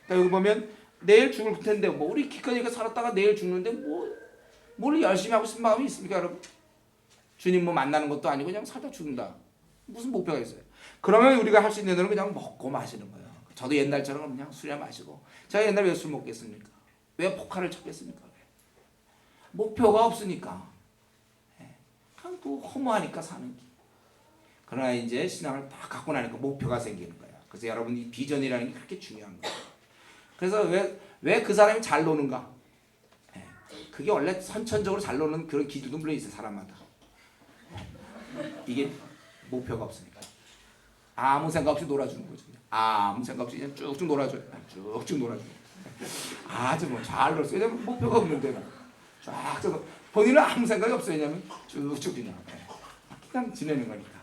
그러니까 여기 보면 내일 죽을 텐데 뭐 우리 기껏 이렇게 살았다가 내일 죽는데 뭘 열심히 하고 싶은 마음이 있습니까 여러분? 주님 뭐 만나는 것도 아니고 그냥 살다 죽는다. 무슨 목표가 있어요? 그러면 우리가 할 수 있는 데는 그냥 먹고 마시는 거예요. 저도 옛날처럼 그냥 술이나 마시고 제가 옛날에 왜 술 먹겠습니까? 왜 포카를 쳤겠습니까? 목표가 없으니까 그냥 또 허무하니까 사는 게. 그러나 이제 신앙을 다 갖고 나니까 목표가 생기는 거예요. 그래서 여러분 이 비전이라는 게 그렇게 중요한 거예요. 그래서 왜 그 사람이 잘 노는가? 그게 원래 선천적으로 잘 노는 그런 기준도 물론 있어요. 사람마다. 이게 목표가 없으니까 아무 생각 없이 놀아주는 거죠. 아무 생각 없이 그냥 쭉쭉 놀아줘요. 쭉쭉 놀아줘요. 아주 뭐 잘 놀았어요. 왜냐면 목표가 없는데 쫙 본인은 아무 생각이 없어요. 왜냐면 쭉쭉 그냥 지내는 거니까.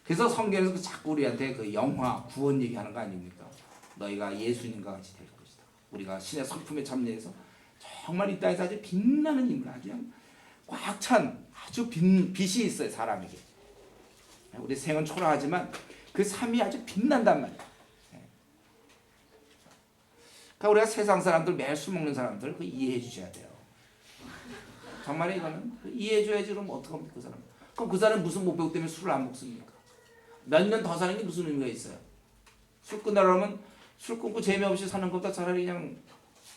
그래서 성경에서 자꾸 우리한테 그 영화 구원 얘기하는 거 아닙니까? 너희가 예수님과 같이 될 것이다. 우리가 신의 성품에 참여해서 정말 이 땅에서 아주 빛나는 인물, 아주 그냥 꽉 찬 아주 빛이 있어요 사람에게. 우리 생은 초라하지만 그 삶이 아주 빛난단 말이에요. 그러니까 우리가 세상 사람들 매일 술 먹는 사람들 그 이해해 주셔야 돼요. 정말 이거는 이해해 줘야지. 그럼 어떡합니까 그 사람? 그럼 그 사람은 무슨 목표 때문에 술을 안 먹습니까? 몇 년 더 사는 게 무슨 의미가 있어요? 술 끊으려면 술 끊고 재미없이 사는 것보다 차라리 그냥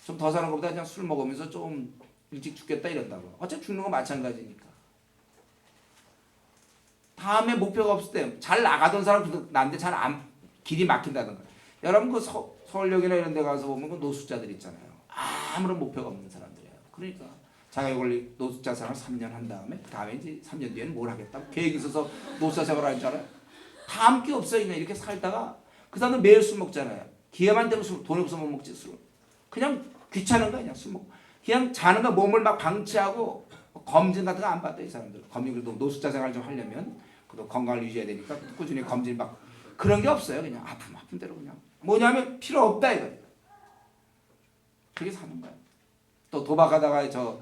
좀 더 사는 것보다 그냥 술 먹으면서 좀 일찍 죽겠다 이런다고. 어차피 죽는 거 마찬가지니까. 다음에 목표가 없을 때 잘 나가던 사람도 난데 잘 안 길이 막힌다든가. 여러분 그 서울역이나 이런 데 가서 보면 그 노숙자들 있잖아요. 아무런 목표가 없는 사람들이에요. 그러니까 자기가 이걸 노숙자 생활 3년 한 다음에 이제 3년 뒤에는 뭘 하겠다고 계획이 있어서 노숙자 생활을 하는 줄 알아요? 다음 게 없어요. 그냥 이렇게 살다가 그 사람은 매일 술 먹잖아요. 기회만 되면 돈 없어 못 먹지 술. 그냥 귀찮은 거야 그냥 술 먹고. 그냥 자는 거 몸을 막 방치하고 검진 같은 거 안 받아요 이 사람들. 검진 그래도 노숙자 생활 좀 하려면 그래도 건강을 유지해야 되니까 꾸준히 검진 막 그런 게 없어요. 그냥 아픈 대로 그냥 뭐냐면 필요 없다 이거. 그게 사는 거야. 또 도박하다가 저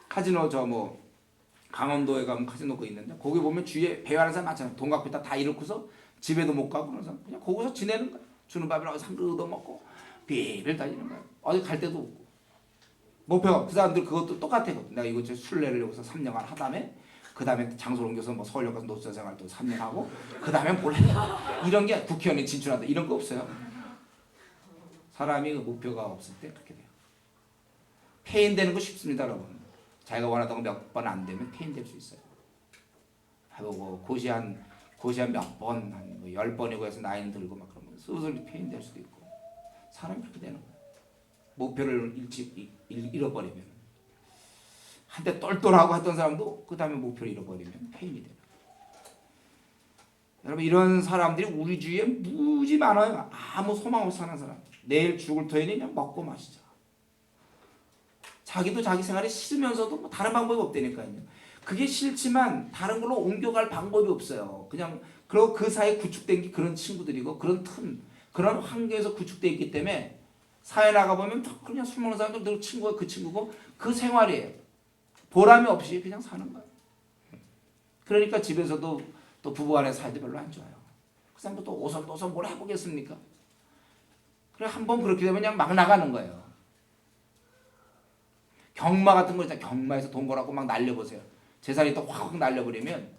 카지노 저 뭐 강원도에 가면 카지노 거 있는데 거기 보면 주위에 배회하는 사람 많잖아요. 돈 갖고 있다 다 잃고서 집에도 못 가고 그런 사람 그냥 거기서 지내는 거야. 주는 밥이라고 상도 얻어먹고 비빌 다니는 거야. 어디 갈 데도 없고. 목표가 그 사람들 그것도 똑같아. 내가 이거 순례를 여기서 3년간 하다음에 그 다음에 장소를 옮겨서 뭐 서울역 가서 노숙자 생활 또 3년 하고 그 다음에 뭘 해. 이런 게 국회의원에 진출한다 이런 거 없어요. 사람이 그 목표가 없을 때 그렇게 돼요. 폐인되는 거 쉽습니다 여러분. 자기가 원하던 거 몇 번 안 되면 폐인될 수 있어요. 해보고 고시 한 몇 번, 한 10번이고 해서 나이는 들고 막 그러면 슬슬 폐인될 수도 있고. 사람이 그렇게 되는 거예요. 목표를 잃어버리면. 한때 똘똘하고 했던 사람도 그 다음에 목표를 잃어버리면 폐인이 돼요. 여러분 이런 사람들이 우리 주위에 무지 많아요. 아무 소망 없이 사는 사람. 내일 죽을 터이니 그냥 먹고 마시자. 자기도 자기 생활이 싫으면서도 뭐 다른 방법이 없다니까요. 그게 싫지만 다른 걸로 옮겨갈 방법이 없어요. 그냥 그리고 그 사이에 구축된 게 그런 친구들이고 그런 그런 환경에서 구축되어 있기 때문에 사회 나가보면 그냥 술 먹는 사람들 늘 친구가 그 친구고 그 생활이에요. 보람이 없이 그냥 사는 거예요. 그러니까 집에서도 또 부부간에 살때 별로 안 좋아요. 그 사람도 또 오선도선 뭘 해보겠습니까? 그래 한번 그렇게 되면 그냥 막 나가는 거예요. 경마 같은 거 있잖아요. 경마에서 돈 벌라고 막 날려보세요. 재산이 또 확 날려버리면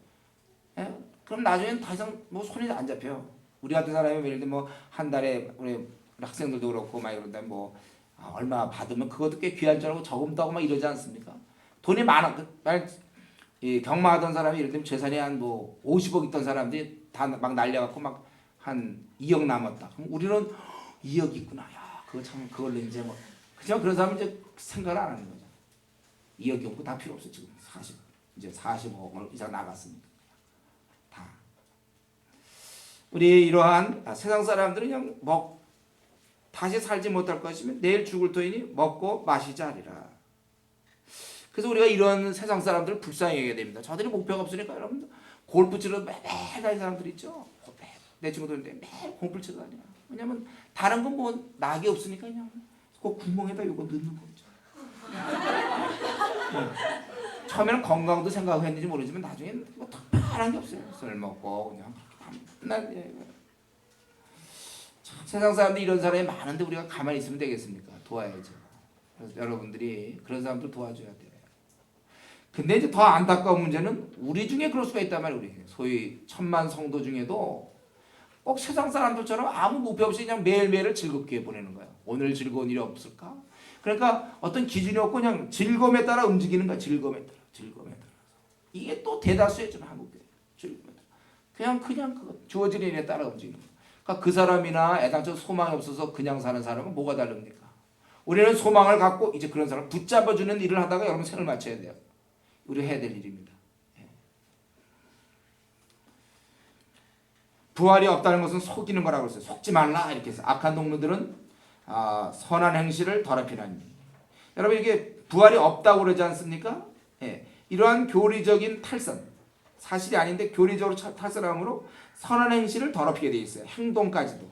그럼 나중엔 더 이상 뭐 손이 안 잡혀요. 우리 같은 사람이 예를 들면 뭐 한 달에 우리 학생들도 그렇고 막 이런데 뭐 얼마 받으면 그것도 꽤 귀한 줄 알고 저금도 하고 막 이러지 않습니까? 돈이 많아. 이 경마하던 사람이 예를 들면 재산이 한 뭐 50억 있던 사람들이 다 막 날려갖고 막 한 2억 남았다. 그럼 우리는 2억 있구나. 야, 그거 참 그걸로 이제 뭐 그렇지만 그런 사람은 이제 생각을 안 하는 거죠. 2억이 없고 다 필요 없어 지금 40억 이상 나갔으니까 다 우리 이러한 세상 사람들은 그냥 다시 살지 못할 것이면 내일 죽을 터이니 먹고 마시자 하리라. 그래서 우리가 이런 세상 사람들을 불쌍히 여겨야 됩니다. 저들이 목표가 없으니까 여러분 골프 치러 매일 다니는 사람들 있죠. 내 친구들인데 매일 골프 치러 다녀. 왜냐면 다른 건 뭐 낙이 없으니까 그냥 그 구멍에다 이거 넣는 거죠. 처음에는 건강도 생각했는지 모르지만 나중에는 뭐 특별한 게 없어요. 술 먹고 그냥 맨날 세상 사람들이 이런 사람이 많은데 우리가 가만히 있으면 되겠습니까? 도와야죠. 그래서 여러분들이 그런 사람들 도와줘야 돼요. 근데 이제 더 안타까운 문제는 우리 중에 그럴 수가 있단 말이에요. 우리 소위 천만 성도 중에도 꼭 세상 사람들처럼 아무 목표 없이 그냥 매일매일을 즐겁게 보내는 거예요. 오늘 즐거운 일이 없을까? 그러니까 어떤 기준이 없고 그냥 즐거움에 따라 움직이는 거야. 즐거움에 따라. 이게 또 대다수예요. 한국에. 즐거움에 따라. 그냥 그거 주어진 일에 따라 움직이는 거야. 그러니까 그 사람이나 애당초 소망이 없어서 그냥 사는 사람은 뭐가 다릅니까? 우리는 소망을 갖고 이제 그런 사람 붙잡아주는 일을 하다가 여러분 생을 맞춰야 돼요. 우리 해야 될 일입니다. 부활이 없다는 것은 속이는 거라고 했어요. 속지 말라 이렇게 해서 악한 동무들은 선한 행실을 더럽히나니. 여러분 이게 부활이 없다고 그러지 않습니까? 이러한 교리적인 탈선 사실이 아닌데 교리적으로 탈선함으로 선한 행실을 더럽히게 돼 있어요. 행동까지도.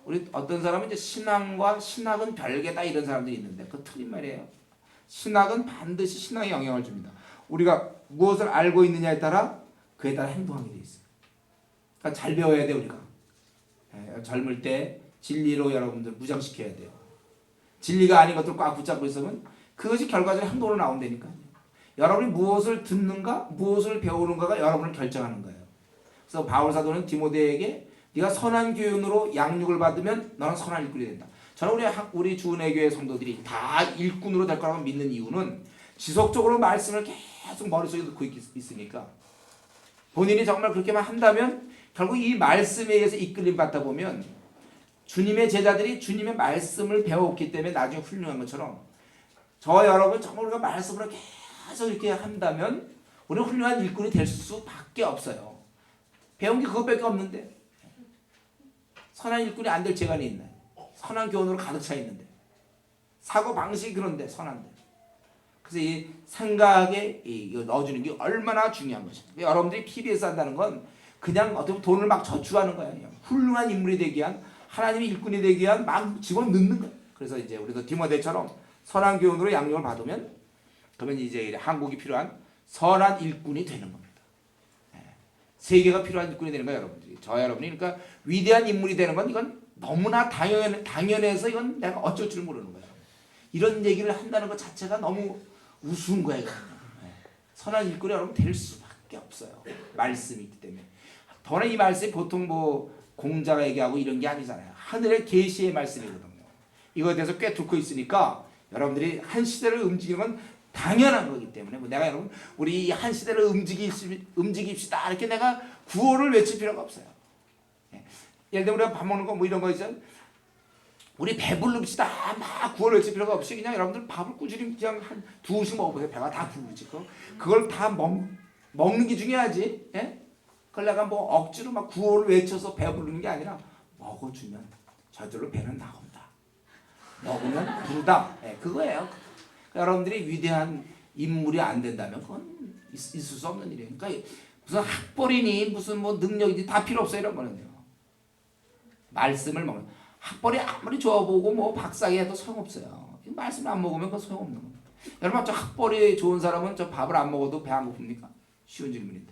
우리 어떤 사람은 이제 신앙과 신학은 별개다 이런 사람들이 있는데 그거 틀린 말이에요. 신학은 반드시 신앙에 영향을 줍니다. 우리가 무엇을 알고 있느냐에 따라 그에 따라 행동하게 돼 있어요. 그러니까 잘 배워야 돼 우리가. 젊을 때 진리로 여러분들 무장시켜야 돼요. 진리가 아닌 것들 꽉 붙잡고 있으면 그것이 결과적으로 행동으로 나온다니까요. 여러분이 무엇을 듣는가 무엇을 배우는가가 여러분을 결정하는 거예요. 그래서 바울 사도는 디모데에게 네가 선한 교훈으로 양육을 받으면 너는 선한 일꾼이 된다. 저는 우리 주은혜교회 성도들이 다 일꾼으로 될 거라고 믿는 이유는 지속적으로 말씀을 계속 머릿속에 넣고 있으니까 본인이 정말 그렇게만 한다면 결국 이 말씀에 의해서 이끌림 받다 보면 주님의 제자들이 주님의 말씀을 배웠기 때문에 나중에 훌륭한 것처럼 저와 여러분 정말 우리가 말씀을 계속 이렇게 한다면 우리는 훌륭한 일꾼이 될 수밖에 없어요. 배운 게 그것밖에 없는데 선한 일꾼이 안 될 재간이 있나요? 선한 교훈으로 가득 차 있는데 사고 방식이 그런데 선한데 그래서 이 생각에 넣어주는 게 얼마나 중요한 것입니다. 여러분들이 PBS 한다는 건 그냥 어떻게 돈을 막 저축하는 거예요. 그냥 훌륭한 인물이 되기 위한 하나님의 일꾼이 되기 위한 막 집어넣는 거예요. 그래서 이제 우리도 디모데처럼 선한 교훈으로 양육을 받으면 그러면 이제 한국이 필요한 선한 일꾼이 되는 겁니다. 세계가 필요한 일꾼이 되는 거예요, 여러분들이. 저 여러분이 그러니까 위대한 인물이 되는 건 이건 너무나 당연해서 이건 내가 어쩔 줄 모르는 거예요. 이런 얘기를 한다는 것 자체가 너무 우스운 거예요. 선한 일꾼이 여러분 될 수밖에 없어요. 말씀이 있기 때문에. 더나 이 말씀이 보통 뭐 공자가 얘기하고 이런 게 아니잖아요. 하늘의 계시의 말씀이거든요. 이거에 대해서 꽤 듣고 있으니까 여러분들이 한 시대를 움직이는 건 당연한 거기 때문에 내가 여러분 우리 한 시대를 움직입시다 이렇게 내가 구호를 외칠 필요가 없어요. 예를 들면 우리가 밥 먹는 거 뭐 이런 거 있잖아요. 우리 배부릅시다 막 구호를 외칠 필요가 없이 그냥 여러분들 밥을 꾸준히 그냥 한 2씩 먹어보세요. 배가 다 부르지. 그걸 다 먹는 게 중요하지. 그걸 내가 뭐 억지로 막 구호를 외쳐서 배부르는 게 아니라 먹어주면 저절로 배는 나온다. 먹으면 부르다. 그거예요. 여러분들이 위대한 인물이 안 된다면 그건 있을 수 없는 일이에요. 그러니까 무슨 학벌이니 무슨 뭐 능력이니 다 필요 없어요. 이런 거는요. 말씀을 먹는 학벌이 아무리 좋아 보고 뭐 박사기 해도 소용없어요. 말씀을 안 먹으면 그건 소용없는 겁니다. 여러분 저 학벌이 좋은 사람은 저 밥을 안 먹어도 배 안 고픕니까? 쉬운 질문인데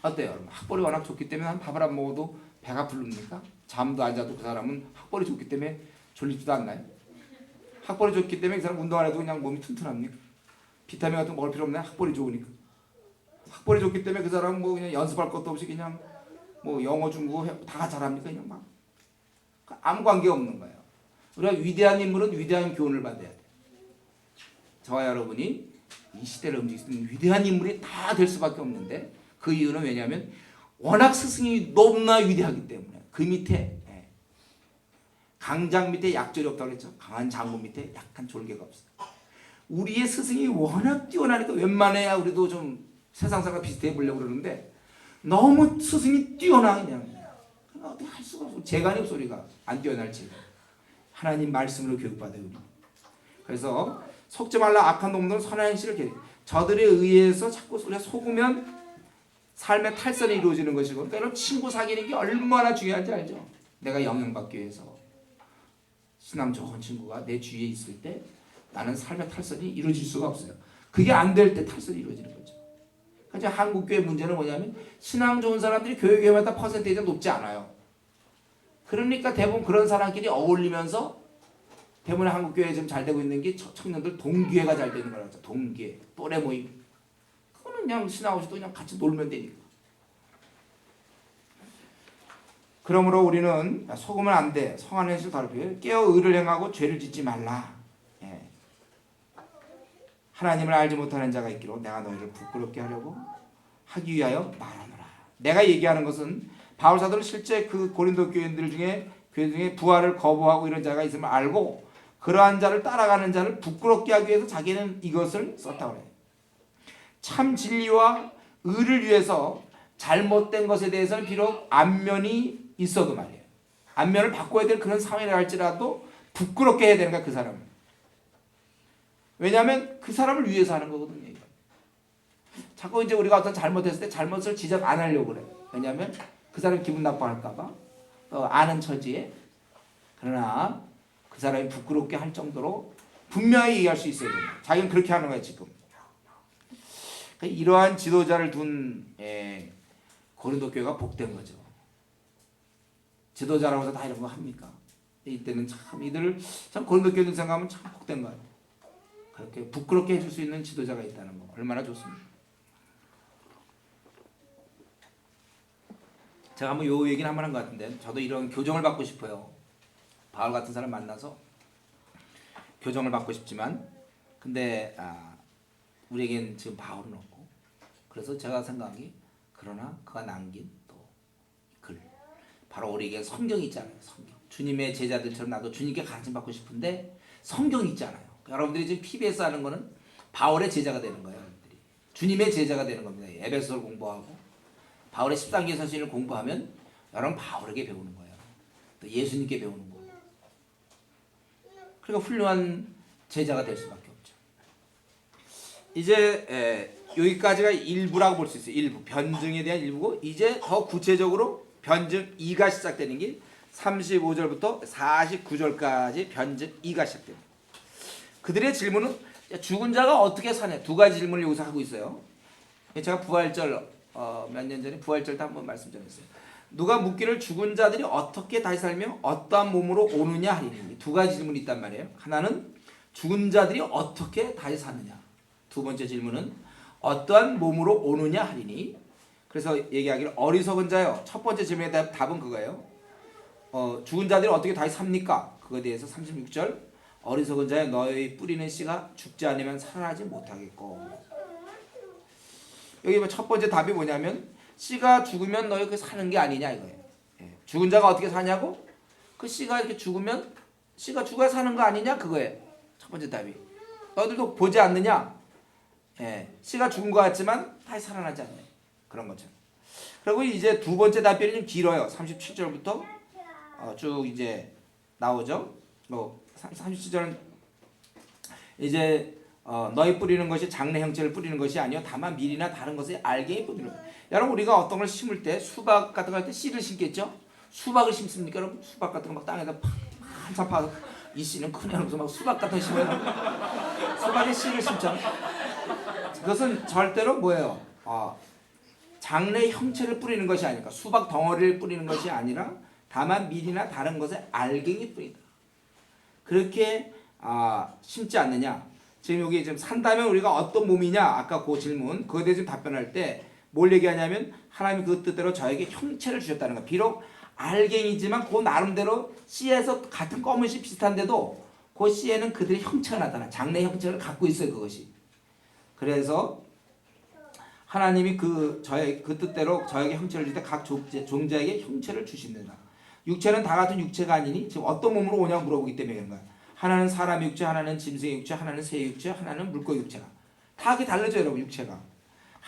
어때요? 여러분 학벌이 워낙 좋기 때문에 밥을 안 먹어도 배가 부릅니까? 잠도 안 자도 그 사람은 학벌이 좋기 때문에 졸리지도 않나요? 학벌이 좋기 때문에 그 사람 운동 안 해도 그냥 몸이 튼튼합니까? 비타민 같은 거 먹을 필요 없나요? 학벌이 좋으니까. 학벌이 좋기 때문에 그 사람은 뭐 그냥 연습할 것도 없이 그냥 뭐 영어, 중국어 다 잘합니까? 그냥 막 아무 관계 없는 거예요. 우리가 위대한 인물은 위대한 교훈을 받아야 돼. 저와 여러분이 이 시대를 움직일 수 있는 위대한 인물이 다 될 수밖에 없는데 그 이유는 왜냐하면 워낙 스승이 너무나 위대하기 때문에 그 밑에 강장 밑에 약졸이 없다고 그랬죠. 강한 장군 밑에 약한 졸개가 없어요. 우리의 스승이 워낙 뛰어나니까 웬만해야 우리도 좀 세상 사람과 비슷해 보려고 그러는데 너무 스승이 뛰어나 그냥 어떻게 할 수가 없어. 재간이 소리가 안 뛰어날 지가. 하나님 말씀으로 교육받아요. 우리. 그래서 속지 말라 악한 놈들은 선한 행실을 계획. 저들에 의해서 자꾸 우리가 속으면 삶의 탈선이 이루어지는 것이고, 그러니까 여러분 친구 사귀는 게 얼마나 중요한지 알죠? 내가 영향받기 위해서 신앙 좋은 친구가 내 주위에 있을 때 나는 삶의 탈선이 이루어질 수가 없어요. 그게 안 될 때 탈선이 이루어지는 거죠. 그러니까 한국교회 문제는 뭐냐면 신앙 좋은 사람들이 교회마다 퍼센테이지가 높지 않아요. 그러니까 대부분 그런 사람끼리 어울리면서 대부분 한국교회 지금 잘 되고 있는 게 청년들 동기회가 잘 되는 거라고 하죠. 동기회, 또래 모임. 그거는 그냥 신앙 없이도 그냥 같이 놀면 되니까. 그러므로 우리는 속으면 안 돼. 성한 행실 다르게 깨어 의를 행하고 죄를 짓지 말라. 예. 하나님을 알지 못하는 자가 있기로 내가 너희를 부끄럽게 하려고 하기 위하여 말하노라. 내가 얘기하는 것은 바울 사도는 실제 그 고린도 교인들 중에 부활을 거부하고 이런 자가 있음을 알고 그러한 자를 따라가는 자를 부끄럽게 하기 위해서 자기는 이것을 썼다고 해요. 참 진리와 의를 위해서 잘못된 것에 대해서는 비록 안면이 있어도 말이에요. 안면을 바꿔야 될 그런 상황이라 할지라도 부끄럽게 해야 되는 거야, 그 사람을. 왜냐하면 그 사람을 위해서 하는 거거든요. 자꾸 이제 우리가 어떤 잘못했을 때 잘못을 지적 안 하려고 그래. 왜냐하면 그 사람이 기분 나빠할까 봐. 아는 처지에. 그러나 그 사람이 부끄럽게 할 정도로 분명히 얘기할 수 있어야 됩니다. 자기는 그렇게 하는 거야 지금. 그러니까 이러한 지도자를 둔 고린도 교회가 복된 거죠. 지도자라고 해서 다 이런 거 합니까? 이때는 참 이들을 참 고린도 교회들 생각하면 참 복된 거예요. 그렇게 부끄럽게 해줄 수 있는 지도자가 있다는 거 얼마나 좋습니까? 제가 한번 요 얘기는 한번 한 것 같은데 저도 이런 교정을 받고 싶어요. 바울 같은 사람 만나서 교정을 받고 싶지만 근데 우리에겐 지금 바울은 없고 그래서 제가 생각이 그러나 그가 남긴 또 글 바로 우리에게 성경이 있잖아요. 성경 주님의 제자들처럼 나도 주님께 가르침 받고 싶은데 성경이 있잖아요. 여러분들이 지금 PBS 하는 거는 바울의 제자가 되는 거예요. 여러분들이. 주님의 제자가 되는 겁니다. 에베소를 공부하고 바울의 10단계 서신을 공부하면 여러분 바울에게 배우는 거예요. 또 예수님께 배우는 거예요. 그러니까 훌륭한 제자가 될 수밖에 없죠. 이제 여기까지가 일부라고 볼 수 있어요. 일부 변증에 대한 일부고 이제 더 구체적으로 변증 2가 시작되는 게 35절부터 49절까지 변증 2가 시작됩니다. 그들의 질문은 죽은 자가 어떻게 사냐 두 가지 질문을 여기서 하고 있어요. 제가 부활절 몇 년 전에 부활절 때 한번 말씀드렸어요. 누가 묻기를 죽은 자들이 어떻게 다시 살며 어떠한 몸으로 오느냐 하리니 두 가지 질문이 있단 말이에요. 하나는 죽은 자들이 어떻게 다시 사느냐. 두 번째 질문은 어떠한 몸으로 오느냐 하리니. 그래서 얘기하기를 어리석은 자요. 첫 번째 질문의 답은 그거예요. 죽은 자들이 어떻게 다시 삽니까? 그거에 대해서 36절 어리석은 자여 너희 뿌리는 씨가 죽지 않으면 살아나지 못하겠고. 여기 첫 번째 답이 뭐냐면 씨가 죽으면 너희 그 사는 게 아니냐 이거예요. 죽은 자가 어떻게 사냐고? 그 씨가 이렇게 죽으면 씨가 죽어야 사는 거 아니냐 그거예요. 첫 번째 답이. 너희들도 보지 않느냐? 씨가 죽은 것 같지만 다시 살아나지 않냐. 그런 거죠. 그리고 이제 두 번째 답변이 좀 길어요. 37절부터 쭉 이제 나오죠. 37절은 이제 너희 뿌리는 것이 장래 형체를 뿌리는 것이 아니요 다만 밀이나 다른 것을 알게 뿌리는 거예요. 여러분 우리가 어떤 걸 심을 때 수박 같은 거 할 때 씨를 심겠죠? 수박을 심습니까? 여러분 수박 같은 거 막 땅에다 한참 파서 이 씨는 크냐 그래서 막 수박 같은 거 심어요. 수박에 씨를 심잖아요. 그것은 절대로 뭐예요? 장래 형체를 뿌리는 것이 아니까 수박 덩어리를 뿌리는 것이 아니라 다만 밀이나 다른 것을 알갱이 뿌린다. 그렇게 심지 않느냐. 지금 여기 지금 산다면 우리가 어떤 몸이냐 아까 그 질문 그거에 대해서 답변할 때 뭘 얘기하냐면 하나님이 그 뜻대로 저에게 형체를 주셨다는 거. 비록 알갱이지만 그 나름대로 씨에서 같은 검은 씨 비슷한데도 그 씨에는 그들의 형체가 나타나. 장래 형체를 갖고 있어요 그것이. 그래서 하나님이 그 뜻대로 저에게 형체를 줄 때 각 종자에게 형체를 주신다. 육체는 다 같은 육체가 아니니 지금 어떤 몸으로 오냐고 물어보기 때문에 그런 거야. 하나는 사람 육체, 하나는 짐승의 육체, 하나는 새 육체, 하나는 물고기 육체가 다 그게 달라져요 여러분 육체가.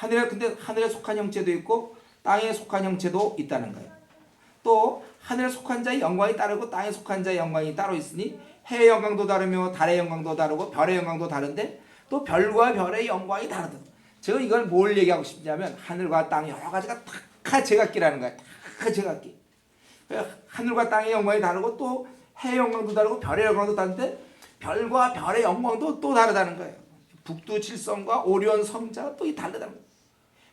근데 하늘에 속한 형체도 있고 땅에 속한 형체도 있다는 거예요. 또 하늘에 속한 자의 영광이 따르고 땅에 속한 자의 영광이 따로 있으니 해의 영광도 다르며 달의 영광도 다르고 별의 영광도 다른데 또 별과 별의 영광이 다르다. 제가 이걸 뭘 얘기하고 싶냐면 하늘과 땅 여러 가지가 다 제각기라는 거예요. 다 제각기. 하늘과 땅의 영광이 다르고 또 해의 영광도 다르고 별의 영광도 다른데 별과 별의 영광도 또 다르다는 거예요. 북두 칠성과 오리온 성자가 또 다르다는 거예요.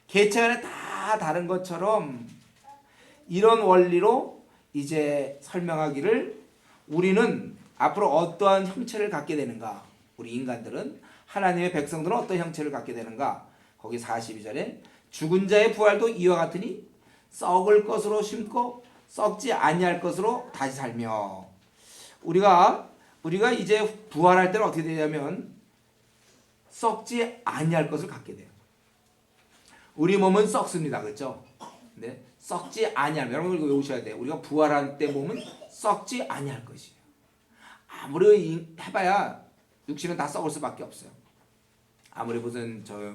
개체간에 다 다른 것처럼 이런 원리로 이제 설명하기를 우리는 앞으로 어떠한 형체를 갖게 되는가, 우리 인간들은 하나님의 백성들은 어떤 형체를 갖게 되는가. 거기 42절에 죽은 자의 부활도 이와 같으니 썩을 것으로 심고 썩지 아니할 것으로 다시 살며. 우리가 이제 부활할 때는 어떻게 되냐면 썩지 아니할 것을 갖게 돼요. 우리 몸은 썩습니다. 그렇죠? 네. 썩지 아니할, 여러분 이거 외우셔야 돼요. 우리가 부활할 때 몸은 썩지 아니할 것이에요. 아무리 해봐야 육신은 다 썩을 수밖에 없어요. 아무리 무슨 저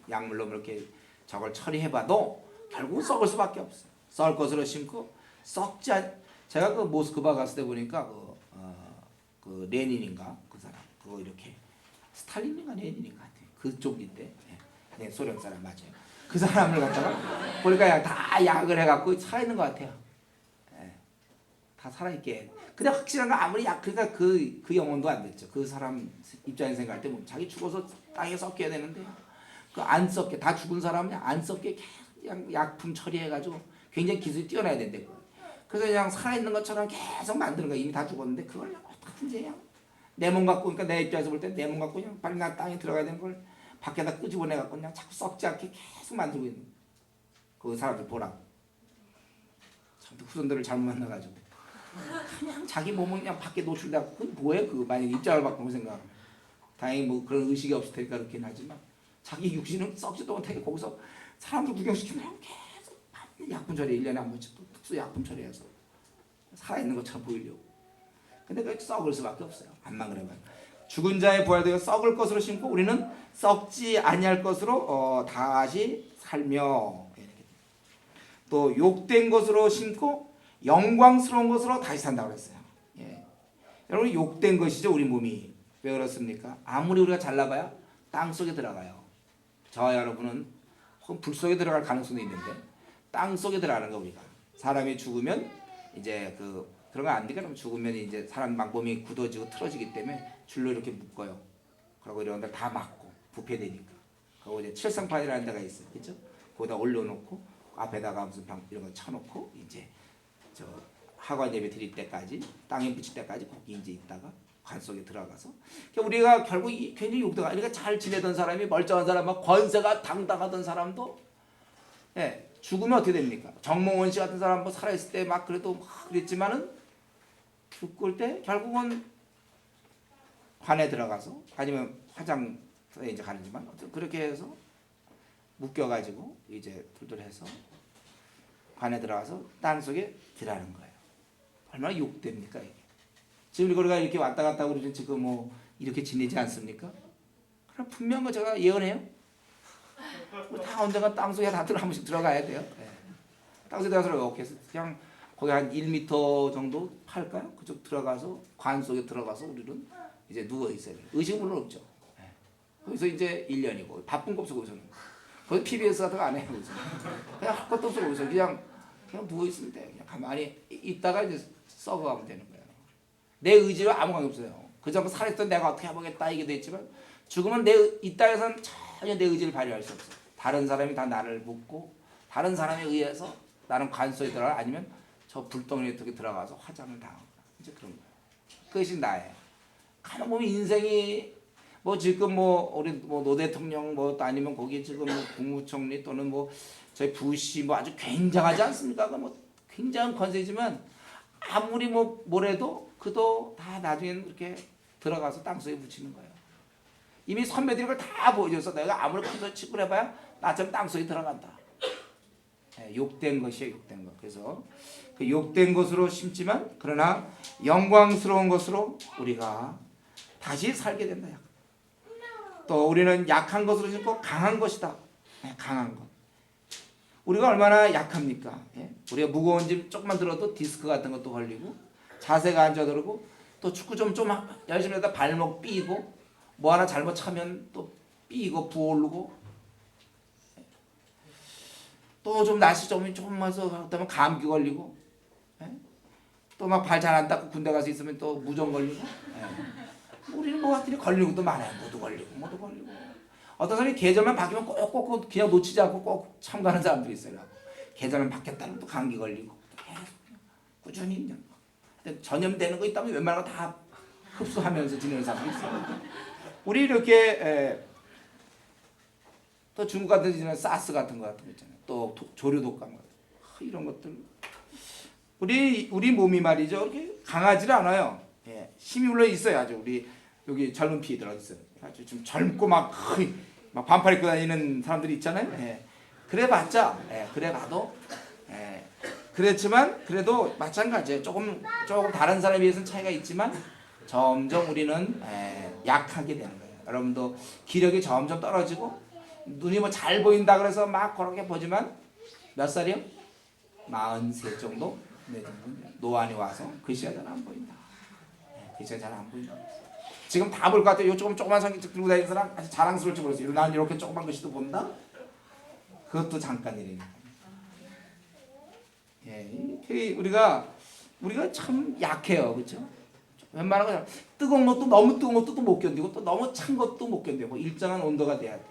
약물로 이렇게 저걸 처리해봐도 결국 썩을 수밖에 없어요. 썩을 것으로 심고 썩지 않. 제가 그 모스크바 갔을 때 보니까 그 레닌인가 그 사람 그거 이렇게 스탈린인가 레닌인가 같아요. 그쪽인데 네, 소련 사람 맞아요. 그 사람을 갖다가 보니까 그냥 다 약을 해갖고 살아있는 것 같아요. 네, 다 살아있게. 근데 확실한 건 아무리 약, 그러니까 그 영혼도 안 됐죠. 그 사람 입장에서 생각할 때 뭐 자기 죽어서 땅에 썩게 되는데 그 안 썩게, 다 죽은 사람은 안 썩게 그냥 약품 처리해가지고 굉장히 기술이 뛰어나야 된대. 그래서 그냥 살아있는 것처럼 계속 만드는 거야. 이미 다 죽었는데 그걸 어떻게든지 그냥 내 몸 갖고, 그러니까 내 입장에서 볼 때 내 몸 갖고 그냥 빨리 나 땅에 들어가야 되는 걸 밖에다 끄집어내갖고 그냥 자꾸 썩지 않게 계속 만들고 있는 그 사람들 보라고. 참 후손들을 잘못 만나가지고 그냥 자기 몸은 그냥 밖에 노출되고 그건 뭐예요? 그 만약 입장을 바꾸고 생각. 다행히 뭐 그런 의식이 없을 테니까 그렇긴 하지만 자기 육신은 썩지도 못하게 거기서 사람들 구경시키면 계속 약품 처리 1년에 한 번씩 또 특수 약품 처리해서 살아있는 것처럼 보이려고. 근데 그 썩을 수밖에 없어요. 암만 그러면. 죽은 자의 부활되어 썩을 것으로 심고 우리는 썩지 아니할 것으로 다시 살며. 또 욕된 것으로 심고 영광스러운 것으로 다시 산다고 그랬어요. 예. 여러분 욕된 것이죠 우리 몸이. 왜 그렇습니까? 아무리 우리가 잘나봐야 땅 속에 들어가요. 저와 여러분은 혹은 불 속에 들어갈 가능성도 있는데 땅 속에 들어가는 거. 우리가 사람이 죽으면 이제 그런 거 안 되니까 죽으면 이제 사람 막 몸이 굳어지고 틀어지기 때문에 줄로 이렇게 묶어요. 그리고 이런 데 다 막고 부패되니까. 그리고 이제 칠성판이라는 데가 있어요. 그렇죠? 거기다 올려놓고 앞에다가 무슨 방 이런 거 쳐놓고 이제 저 하관 예배 드릴 때까지 땅에 붙일 때까지 거기 이제 있다가 관 속에 들어가서. 그러니까 우리가 결국 굉장히 욕되가. 그러니까 잘 지내던 사람이 멀쩡한 사람, 막 권세가 당당하던 사람도 예, 죽으면 어떻게 됩니까? 정몽원 씨 같은 사람 뭐 살아있을 때 막 그래도 막 그랬지만은 죽을 때 결국은 관에 들어가서 아니면 화장터에 이제 가는지만 그렇게 해서 묶여가지고 이제 둘둘해서 관에 들어가서 땅 속에 들어가는 거예요. 얼마나 욕됩니까 이게? 지금 우리가 이렇게 왔다 갔다 우리 지금 뭐 이렇게 지내지 않습니까? 그럼 분명한 거 제가 예언해요. 다 언젠가 땅 속에 다 한 번씩 들어가야 돼요. 네. 땅 속에 들어가서 이렇게 해서 그냥 거기 한 1m 정도 팔까요? 그쪽 들어가서 관 속에 들어가서 우리는 이제 누워 있어야 돼요. 의식은 물론 없죠. 네. 거기서 이제 1년이고 바쁜 거 없어 거기서는. 거기 PBS 같은 거 안 해요. 거기서. 그냥 할 것도 없어 거기서 그냥 누워 있으면 돼. 그냥 가만히 있다가 이제 썩어가면 되는 거예요. 내 의지로 아무 관계 없어요. 그전에 살았던 내가 어떻게 해보겠다 이게 됐지만 죽으면 이 땅에서는 전혀 내 의지를 발휘할 수 없어요. 다른 사람이 다 나를 묶고 다른 사람에 의해서 나는 관 속에 들어가 아니면 저 불덩이에 들어가서 화장을 당하거나 이제 그런 거예요. 그것이 나예요. 가만 보면 인생이 뭐 지금 뭐 우리 뭐 노 대통령 뭐 아니면 거기 지금 뭐 국무총리 또는 뭐 저희 부시 뭐 아주 굉장하지 않습니까? 뭐 굉장한 권세지만 아무리 뭐 뭐래도 그도 다 나중에는 이렇게 들어가서 땅속에 묻히는 거예요. 이미 선배들이 그걸 다 보여줘서 내가 아무리 큰소리 치고 해봐야 나처럼 땅속에 들어간다. 네, 욕된 것이에요. 욕된 것. 그래서 그 욕된 것으로 심지만 그러나 영광스러운 것으로 우리가 다시 살게 된다. 또 우리는 약한 것으로 심고 강한 것이다. 네, 강한 것. 우리가 얼마나 약합니까? 예? 우리가 무거운 짐 조금만 들어도 디스크 같은 것도 걸리고 자세가 안 좋아들고 또 축구 좀 열심히 하다 발목 삐고 뭐 하나 잘못 차면 또 삐고 부어오르고 또 좀 날씨 조금만 그러면 감기 걸리고 예? 또 막 발 잘 안 닦고 군대 가서 있으면 또 무좀 걸리고 예? 우리는 뭐 같더니 걸리는 것도 많아요. 뭐도 걸리고 어떤 사람이 계절만 바뀌면 꼭 그냥 놓치지 않고 꼭 참가하는 사람들이 있어요. 계절만 바뀌었다는 또 감기 걸리고 계속 꾸준히 그냥 전염되는 거 있다면 웬만한 거 다 흡수하면서 지내는 사람이 있어요. 우리 이렇게 또 중국 같은 데는 사스 같은 거 있잖아요. 또 조류 독감 같은 이런 것들 우리 몸이 말이죠. 이렇게 강하지를 않아요. 예, 힘이 물론 있어요. 아주 우리 여기 젊은 피들 어디 있어요. 아주 좀 젊고 막 반팔 입고 다니는 사람들이 있잖아요. 예, 그래봤자 그래봐도 그렇지만 그래도 마찬가지예요. 조금 다른 사람에 비해서는 차이가 있지만 점점 우리는 약하게 되는 거예요. 여러분도 기력이 점점 떨어지고 눈이 뭐 잘 보인다 그래서 막 그렇게 보지만 몇 살이요? 43 정도? 네, 노안이 와서 글씨가 잘 안 보인다. 글씨가 잘 안 보인다. 지금 다 볼 것 같아요. 요 조그만 성경책 들고 다니는 사람 아주 자랑스러울지 모르겠어요. 난 이렇게 조그만 글씨도 본다? 그것도 잠깐이래요. 예, 우리가 참 약해요, 그렇죠? 웬만한 거 뜨거운 것도 너무 뜨거운 것도 못 견디고 또 너무 찬 것도 못 견디고 일정한 온도가 돼야 돼.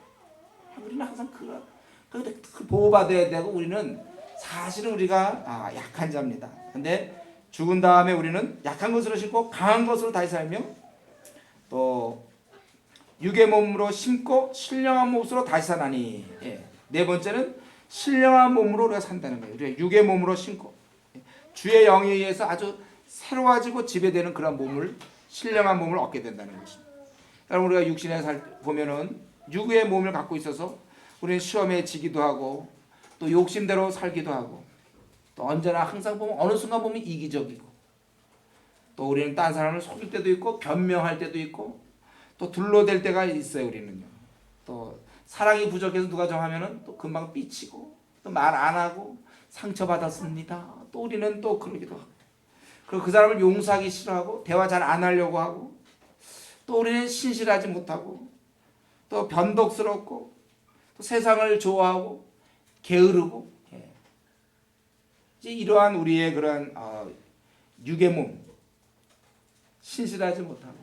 우리는 항상 그 보호받아야 되고 우리는 사실은 우리가 약한 자입니다. 근데 죽은 다음에 우리는 약한 것으로 심고 강한 것으로 다시 살며 또 육의 몸으로 심고 신령한 몸으로 다시 사나니. 예. 네 번째는 신령한 몸으로 우리가 산다는 거예요. 우리가 육의 몸으로 심고 주의 영에 의해서 아주 새로워지고 지배되는 그런 몸을 신령한 몸을 얻게 된다는 것입니다. 여러분 우리가 육신에 보면은 육의 몸을 갖고 있어서 우리는 시험에 지기도 하고 또 욕심대로 살기도 하고 또 언제나 항상 보면 어느 순간 보면 이기적이고 또 우리는 딴 사람을 속일 때도 있고 변명할 때도 있고 또 둘러댈 때가 있어요. 우리는요. 또 사랑이 부족해서 누가 좀 하면은 또 금방 삐치고 또 말 안 하고 상처받았습니다. 또 우리는 또 그러기도 하고 그리고 그 사람을 용서하기 싫어하고 대화 잘 안 하려고 하고 또 우리는 신실하지 못하고 또 변덕스럽고 또 세상을 좋아하고 게으르고 이제 이러한 우리의 그런 육의 몸 신실하지 못하고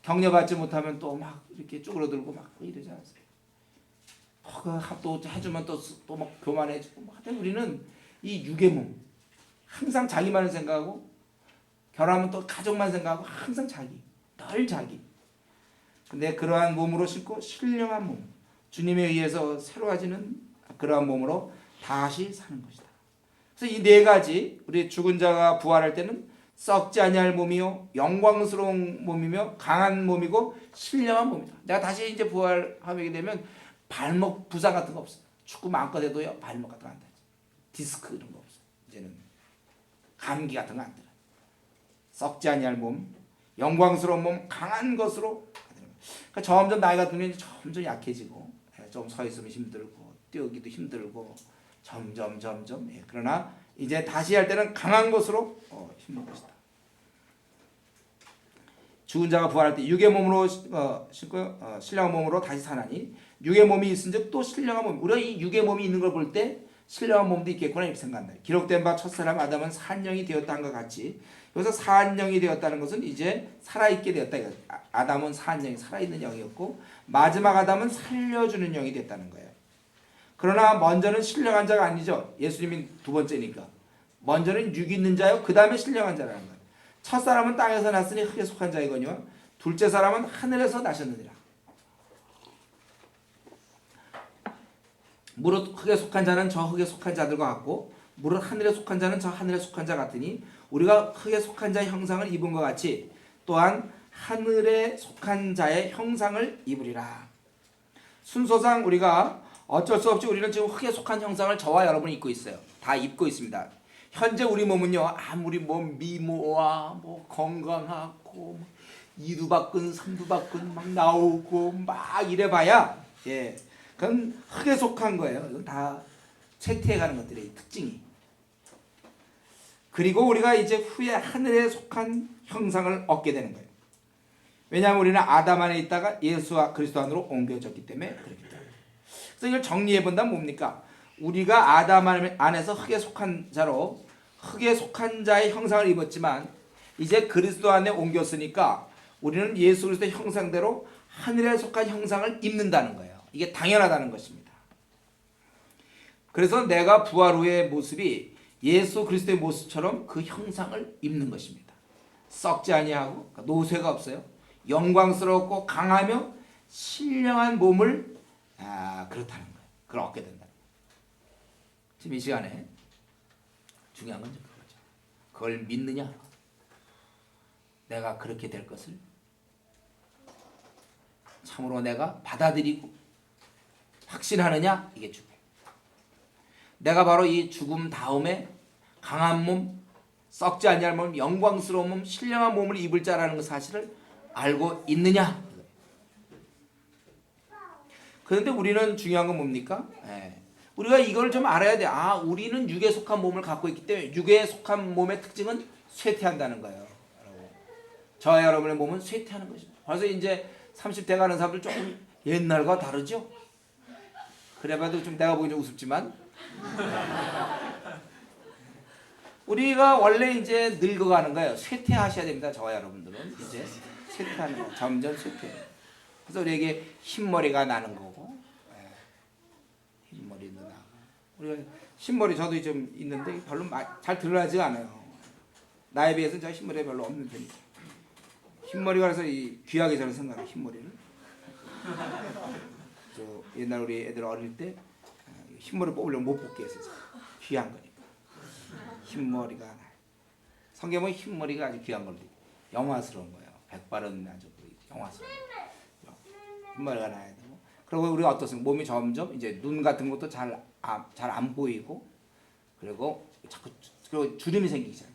격려받지 못하면 또 막 이렇게 쪼그러들고 막 이러지 않습니까? 또 해주면 또 막 교만해지고 막 하여튼 우리는 이 육의 몸 항상 자기만을 생각하고 결혼하면 또 가족만 생각하고 항상 늘 자기. 근데 그러한 몸으로 심고 신령한 몸 주님에 의해서 새로워지는 그러한 몸으로 다시 사는 것이다. 그래서 이 네 가지 우리 죽은 자가 부활할 때는 썩지 아니할 몸이요 영광스러운 몸이며 강한 몸이고 신령한 몸이다. 내가 다시 이제 부활하게 되면 발목 부상 같은 거 없어요. 축구 마음껏 해도요 발목 같은 거 안 돼. 디스크 이런 거 없어요. 이제는 감기 같은 거 안 들어요. 썩지 아니할 몸, 영광스러운 몸, 강한 것으로. 그러니까 점점 나이가 들면 점점 약해지고 좀 서 있으면 힘들고 뛰기도 힘들고 점점. 그러나 이제 다시 할 때는 강한 것으로 힘든 것이다. 죽은 자가 부활할 때 육의 몸으로 심고 신령한 몸으로 다시 사나니 육의 몸이 있은즉 또 신령한 몸. 우리가 이 육의 몸이 있는 걸 볼 때 신령한 몸도 있겠구나 이렇게 생각한다. 기록된 바 첫사람 아담은 산영이 되었다는 것 같이 여기서 산영이 되었다는 것은 이제 살아있게 되었다. 아담은 산영이 살아있는 영이었고 마지막 아담은 살려주는 영이 됐다는 거예요. 그러나 먼저는 신령한 자가 아니죠. 예수님이 두 번째니까. 먼저는 육 있는 자요. 그 다음에 신령한 자라는 거예요. 첫 사람은 땅에서 났으니 흙에 속한 자이거니와 둘째 사람은 하늘에서 나셨느니라. 무릇 흙에 속한 자는 저 흙에 속한 자들과 같고 무릇 하늘에 속한 자는 저 하늘에 속한 자 같으니 우리가 흙에 속한 자의 형상을 입은 것 같이 또한 하늘에 속한 자의 형상을 입으리라. 순서상 우리가 어쩔 수 없이 우리는 지금 흙에 속한 형상을 저와 여러분이 입고 있어요. 다 입고 있습니다. 현재 우리 몸은요 아무리 미모와 건강하고 이두박근 삼두박근 막 나오고 막 이래봐야 그건 흙에 속한 거예요. 이건 다 쇠퇴해가는 것들의 특징이. 그리고 우리가 이제 후에 하늘에 속한 형상을 얻게 되는 거예요. 왜냐하면 우리는 아담 안에 있다가 예수와 그리스도 안으로 옮겨졌기 때문에 그렇기 때문에. 그래서 이걸 정리해 본다면 뭡니까? 우리가 아담 안에서 흙에 속한 자로 흙에 속한 자의 형상을 입었지만 이제 그리스도 안에 옮겼으니까 우리는 예수 그리스도의 형상대로 하늘에 속한 형상을 입는다는 거예요. 이게 당연하다는 것입니다. 그래서 내가 부활 후의 모습이 예수 그리스도의 모습처럼 그 형상을 입는 것입니다. 썩지 아니하고 노쇠가 없어요. 영광스럽고 강하며 신령한 몸을 그렇다는 거예요. 그걸 얻게 된다. 지금 이 시간에 중요한 건 그거죠. 그걸 믿느냐? 내가 그렇게 될 것을 참으로 내가 받아들이고 확신하느냐? 이게 중요해요. 내가 바로 이 죽음 다음에 강한 몸, 썩지 아니할 몸, 영광스러운 몸, 신령한 몸을 입을 자라는 그 사실을 알고 있느냐? 그런데 우리는 중요한 건 뭡니까? 우리가 이걸 좀 알아야 돼. 우리는 육에 속한 몸을 갖고 있기 때문에 육에 속한 몸의 특징은 쇠퇴한다는 거예요. 저와 여러분의 몸은 쇠퇴하는 것입니다. 벌써 이제 30대 가는 사람들 조금 옛날과 다르죠? 그래봐도 좀 내가 보기 좀 우습지만 우리가 원래 이제 늙어가는 거예요. 쇠퇴하셔야 됩니다. 저와 여러분들은 이제 쇠퇴하는 거예요. 점점 쇠퇴. 그래서 우리에게 흰머리가 나는 거고, 흰머리도 나고. 우리가 흰머리 저도 좀 있는데 별로 잘 드러나지 않아요. 나에 비해서는 저 흰머리가 별로 없는 편이죠. 흰머리가 그래서 귀하게 저는 생각해요. 흰머리를. 옛날 우리 애들 어릴 때 흰머리 뽑으려면 못 뽑게 했어요. 귀한 거니까. 흰머리가 나요. 성경은 흰머리가 아주 귀한 걸로 영화스러운 거예요. 백발은 아주 영화스러운 거예요. 흰머리가 나야 되고. 그리고 우리가 어떻습니까? 몸이 점점 이제 눈 같은 것도 잘 안 보이고, 그리고 자꾸 주름이 생기잖아요.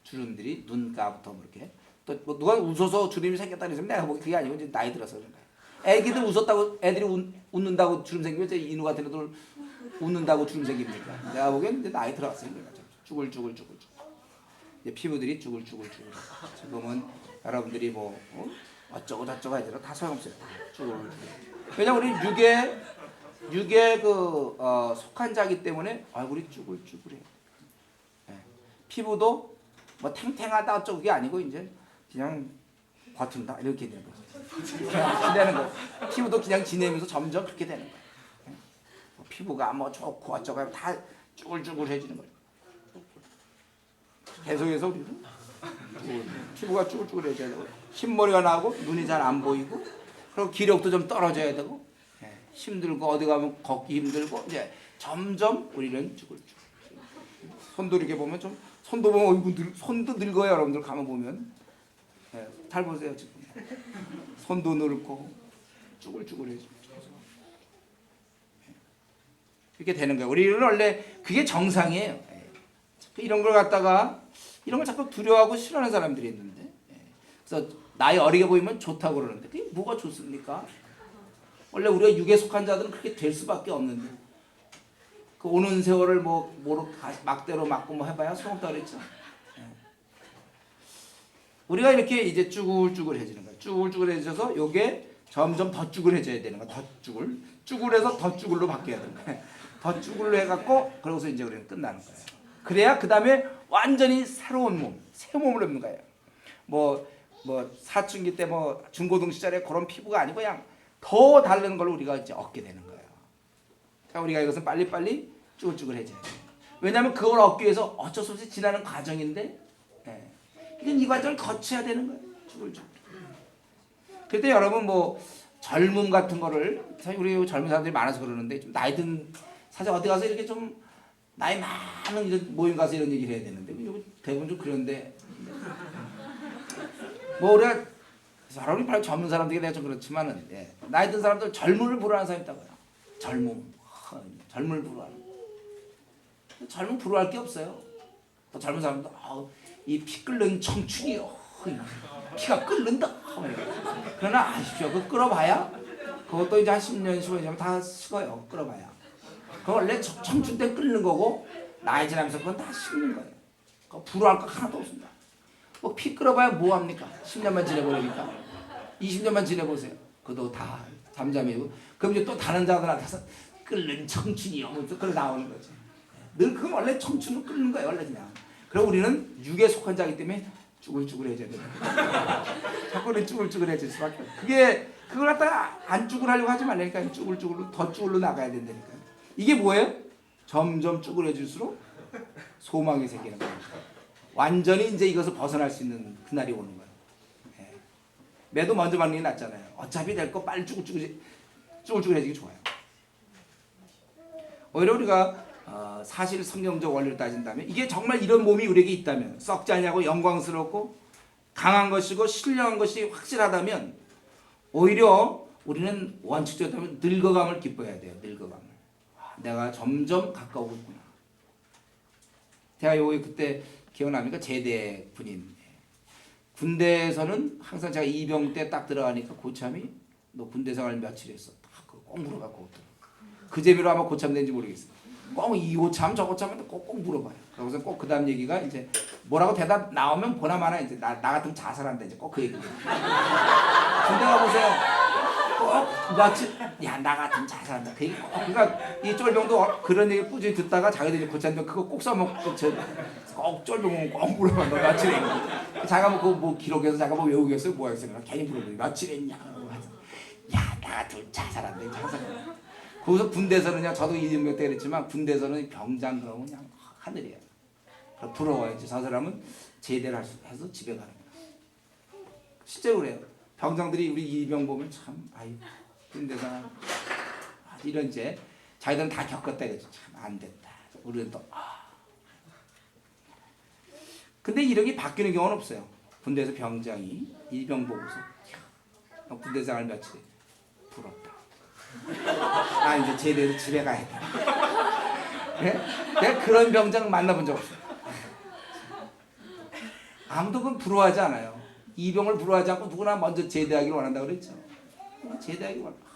주름들이 눈가부터 이렇게. 또 뭐 누가 웃어서 주름이 생겼다 그러면 내가 보기 그게 아니고 이제 나이 들어서 그런 거예요. 애기들 웃었다고 애들이 웃는다고 주름 생기면 이제 인우 같은 애들 웃는다고 주름 생깁니까? 내가 보기엔 이제 나이 들어갔어요. 쭈글쭈글. 이제 피부들이 쭈글쭈글. 지금은 여러분들이 뭐 어쩌고 저쩌고 해도 다 소용없어요. 쭈글. 왜냐면 우리 육에 속한 자기 때문에 얼굴이 쭈글쭈글해요. 피부도 뭐 탱탱하다 어쩌고 그게 아니고 이제 그냥 버틴다 이렇게 되는 거죠. 그냥 지내는 거. 피부도 그냥 지내면서 점점 그렇게 되는 거예요. 피부가 뭐 좋고 어쩌고 다 쭈글쭈글해지는 거예요. 계속해서 우리는 피부가 쭈글쭈글해져야 되고 흰머리가 나고 눈이 잘 안 보이고 그리고 기력도 좀 떨어져야 되고 힘들고 어디 가면 걷기 힘들고 이제 점점 우리는 쭈글쭈글. 손도 이렇게 보면 좀 손도 보면 손도 늙어요. 여러분들 가만 보면 잘 보세요 지금 손도 늙고 쭈글쭈글해져. 이렇게 되는 거예요. 우리는 원래 그게 정상이에요. 이런 걸 갖다가 이런 걸 자꾸 두려워하고 싫어하는 사람들이 있는데, 그래서 나이 어리게 보이면 좋다고 그러는데 그게 뭐가 좋습니까? 원래 우리가 육에 속한 자들은 그렇게 될 수밖에 없는데 그 오는 세월을 뭐로 막대로 막고 뭐 해봐야 소용없다 그랬죠. 우리가 이렇게 이제 쭈글쭈글해지는 거예요. 쭈글쭈글해져서 요게 점점 더 쭈글해져야 되는 거예요. 더 쭈글해서 더 쭈글로 바뀌어야 되는 거예요. 더 쭈글로 해갖고 그러고서 이제 우리는 끝나는 거예요. 그래야 그 다음에 완전히 새로운 몸, 새 몸을 입는 거예요. 뭐 사춘기 때 뭐 중고등 시절에 그런 피부가 아니고 그냥 더 다른 걸 우리가 이제 얻게 되는 거예요. 그러니까 우리가 이것은 빨리빨리 쭈글쭈글해져야 돼요. 왜냐하면 그걸 얻기 위해서 어쩔 수 없이 지나는 과정인데, 이건 이 과정을 거쳐야 되는 거예요. 쭈글쭈글. 그때 여러분 뭐 젊음 같은 거를 사실 우리 젊은 사람들이 많아서 그러는데 좀 나이 든 사실 어디 가서 이렇게 좀 나이 많은 이런 모임 가서 이런 얘기를 해야 되는데 대부분 좀 그런데 뭐 우리가 사람이 바로 젊은 사람들이 내가 좀 그렇지만은 나이 든 사람들 젊음을 부러워하는 사람이 있다고요. 젊음을 부러워하는. 젊음 부러워할 게 없어요. 또 젊은 사람도 이 피 끓는 청춘이요. 피가 끓는다. 그러나 아십시오. 그 끓어봐야 그것도 이제 한 10년 15년 지나면 다 식어요. 끓어봐야. 그거 원래 청춘 때 끓는 거고 나이 지나면서 그건 다 식는 거예요. 그거 불효할 거 하나도 없습니다. 뭐 피 끓어봐야 뭐합니까? 10년만 지내버리니까 20년만 지내보세요. 그것도 다 잠잠해지고 그럼 이제 또 다른 자들한테서 끓는 청춘이요 하면서 그걸 나오는 거지. 늘 그건 원래 청춘을 끓는 거예요. 원래 그냥. 그럼 우리는 육에 속한 자이기 때문에 쭈글쭈글해져야 됩니다. 자꾸는 쭈글쭈글해질 수밖에 없어요. 그걸 갖다가 안 쭈글하려고 하지 말라니까. 쭈글쭈글로 더 쭈글로 나가야 된다니까. 이게 뭐예요? 점점 쭈글해질수록 소망이 생기는 거예요. 완전히 이제 이것을 벗어날 수 있는 그날이 오는 거예요. 예. 매도 먼저 받는 게 낫잖아요. 어차피 될 거 빨리 쭈글쭈글해지기 좋아요. 오히려 우리가 사실 성경적 원리를 따진다면 이게 정말 이런 몸이 우리에게 있다면 썩지 않냐고 영광스럽고 강한 것이고 신령한 것이 확실하다면 오히려 우리는 원칙적으로 늙어감을 기뻐해야 돼요. 늙어감을. 내가 점점 가까우고 있구나. 제가 여기 그때 기억납니까? 제대 군인. 군대에서는 항상 제가 이병 때 딱 들어가니까 고참이 너 군대 생활 며칠 했어? 꼭 물어봤고 그 재미로 아마 고참된지 모르겠어요. 꼭 이 고참 저 고참한테 꼭 물어봐요. 그래서 꼭 그 다음 얘기가 이제 뭐라고 대답 나오면 보나마나 이제 나 같으면 자살한다 이제 꼭 그 얘기. 군대 가보세요. 꼭 며칠 나 같으면 자살한다. 그 얘기 꼭. 그러니까 이 쫄병도 그런 얘기 꾸준히 듣다가 자기들이 고참도 그거 꼭 써먹고 꼭 쫄병은 꼭 물어봐. 너 며칠 했냐? 자가 뭐 기록해서 자가 뭐 외우겠어요? 뭐 했어요? 괜히 물어보니 며칠 했냐? 나 같으면 자살한다. 이제 항상. 거기서 군대에서는 저도 이병 때 그랬지만 군대에서는 병장 그러면 그냥 하늘이에요. 부러워야지. 저 사람은 제대를 해서 집에 가는 거예요. 실제로 그래요. 병장들이 우리 이병 보면 참 군대가 이런 이제 자기들은 다 겪었다 이거죠. 참 안 됐다. 우리는 또 근데 이런 게 바뀌는 경우는 없어요. 군대에서 병장이 이병 보고서 군대 생활 며칠 부럽다. 나 이제 제대해서 집에 가야 돼. 네? 내가 그런 병장 만나본 적 없어요. 아무도 그건 부러워하지 않아요. 이병을 부러워하지 않고 누구나 먼저 제대하기를 원한다고 그랬죠. 제대하기를 원한다.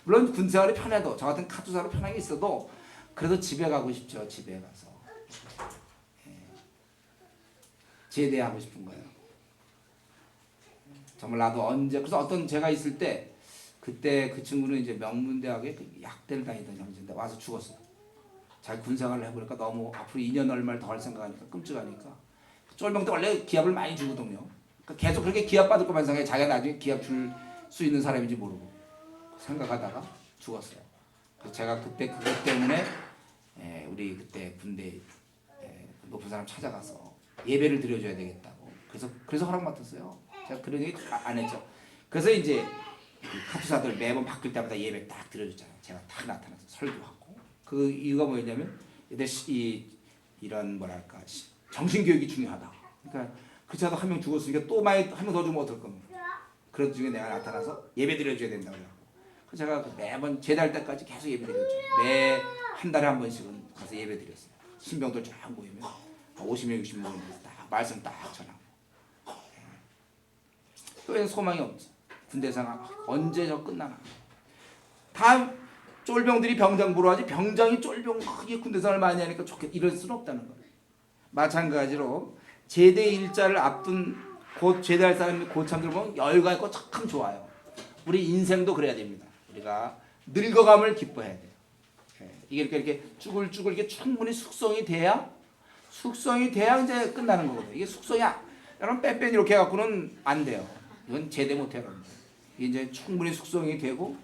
물론 군생활이 편해도 저 같은 카투사로 편하게 있어도 그래도 집에 가고 싶죠. 집에 가서 제대하고 싶은 거예요. 정말 나도 언제 그래서 어떤 제가 있을 때 그때 그 친구는 이제 명문대학에 약대를 다니던 형제인데 와서 죽었어요. 자기 군생활을 해보니까 너무 앞으로 2년 얼마를 더 할 생각하니까 끔찍하니까 쫄병 때 원래 기합을 많이 주거든요. 그러니까 계속 그렇게 기합 받을 것만 생각해. 자기가 나중에 기합 줄 수 있는 사람인지 모르고 생각하다가 죽었어요. 그래서 제가 그때 그것 때문에 우리 그때 군대 높은 사람 찾아가서 예배를 드려줘야 되겠다고. 그래서 허락 맡았어요. 제가 그런 얘기 안 했죠. 그래서 이제 카투사들 매번 바뀔 때마다 예배 딱 드려줬잖아요. 제가 딱 나타나서 설교하고. 그 이유가 뭐였냐면 이런 뭐랄까 정신교육이 중요하다. 그러니까 그자도 한 명 죽었으니까 또 많이 한 명 더 죽으면 어떨 겁니까? 그런 중에 내가 나타나서 예배 드려줘야 된다고 그래요. 그래서 제가 매번 제달 때까지 계속 예배 드렸죠. 매 한 달에 한 번씩은 가서 예배 드렸어요. 신병들 쫙 모이면 50명 60명 모이면서 딱 말씀 딱 전하고. 또 소망이 없지. 군대 생활 언제 저 끝나나. 다 쫄병들이 병장 부러워하지 병장이 쫄병 크게 군대 생활 많이 하니까 좋게 이럴 수는 없다는 거예요. 마찬가지로 제대 일자를 앞둔 곧 제대할 사람이 고참들 보면 열과 있고 참 좋아요. 우리 인생도 그래야 됩니다. 우리가 늙어감을 기뻐해야 돼요. 이게 이렇게 쭈글쭈글 이게 충분히 숙성이 돼야 이제 끝나는 거거든요. 이게 숙성이 여러분 빼빼 이렇게 해갖고는 안 돼요. 이건 제대 못해요. 이게 이제 충분히 숙성이 되고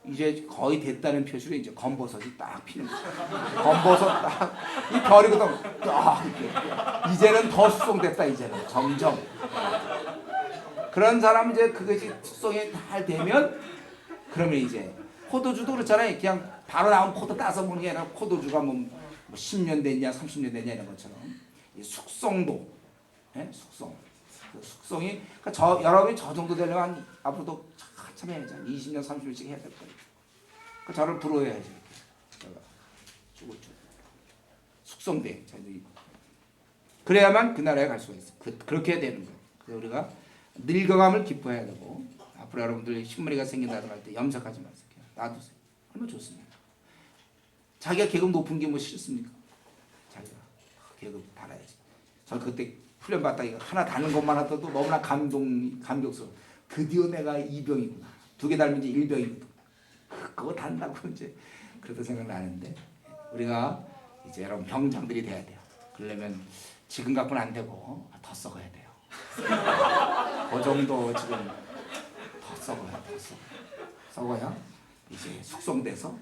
이제 거의 됐다는 표시로 이제 검버섯이 딱 피는 거예요. 검버섯 딱 이 별이거든. 딱 이렇게. 이제는 더 숙성됐다. 이제는 점점. 그런 사람 이제 그것이 숙성이 잘 되면 그러면 이제 포도주도 그렇잖아요. 그냥 바로 나온 포도 따서 먹는 게 아니라 포도주가 뭐 10년 됐냐 30년 됐냐 이런 것처럼 이 숙성도 숙성. 그 숙성이 그러니까 여러분이 저 정도 되려면 앞으로도 참 해야죠. 20년 30년씩 해야 될 거예요. 그 저를 부러워해야죠. 숙성돼. 그래야만 그 나라에 갈 수가 있어요. 그렇게 해야 되는 거예요. 그래서 우리가 늙어감을 기뻐해야 되고 앞으로 여러분들 흰머리가 생긴다고 할 때 염색하지 마세요. 놔두세요. 얼마나 좋습니까? 자기가 계급 높은 게 뭐 싫습니까? 자기가 계급 달아야지. 저 그때 훈련 받다 이거 하나 다는 것만 하더라도 너무나 감격스러워. 드디어 내가 2병이구나. 2개 달면 이제 1병이거든. 그거 단다고 이제 그래도 생각나는데 우리가 이제 여러분 병장들이 돼야 돼요. 그러려면 지금 갖고는 안 되고 더 썩어야 돼요. 그 정도 지금 더 썩어야 썩어야 이제 숙성돼서.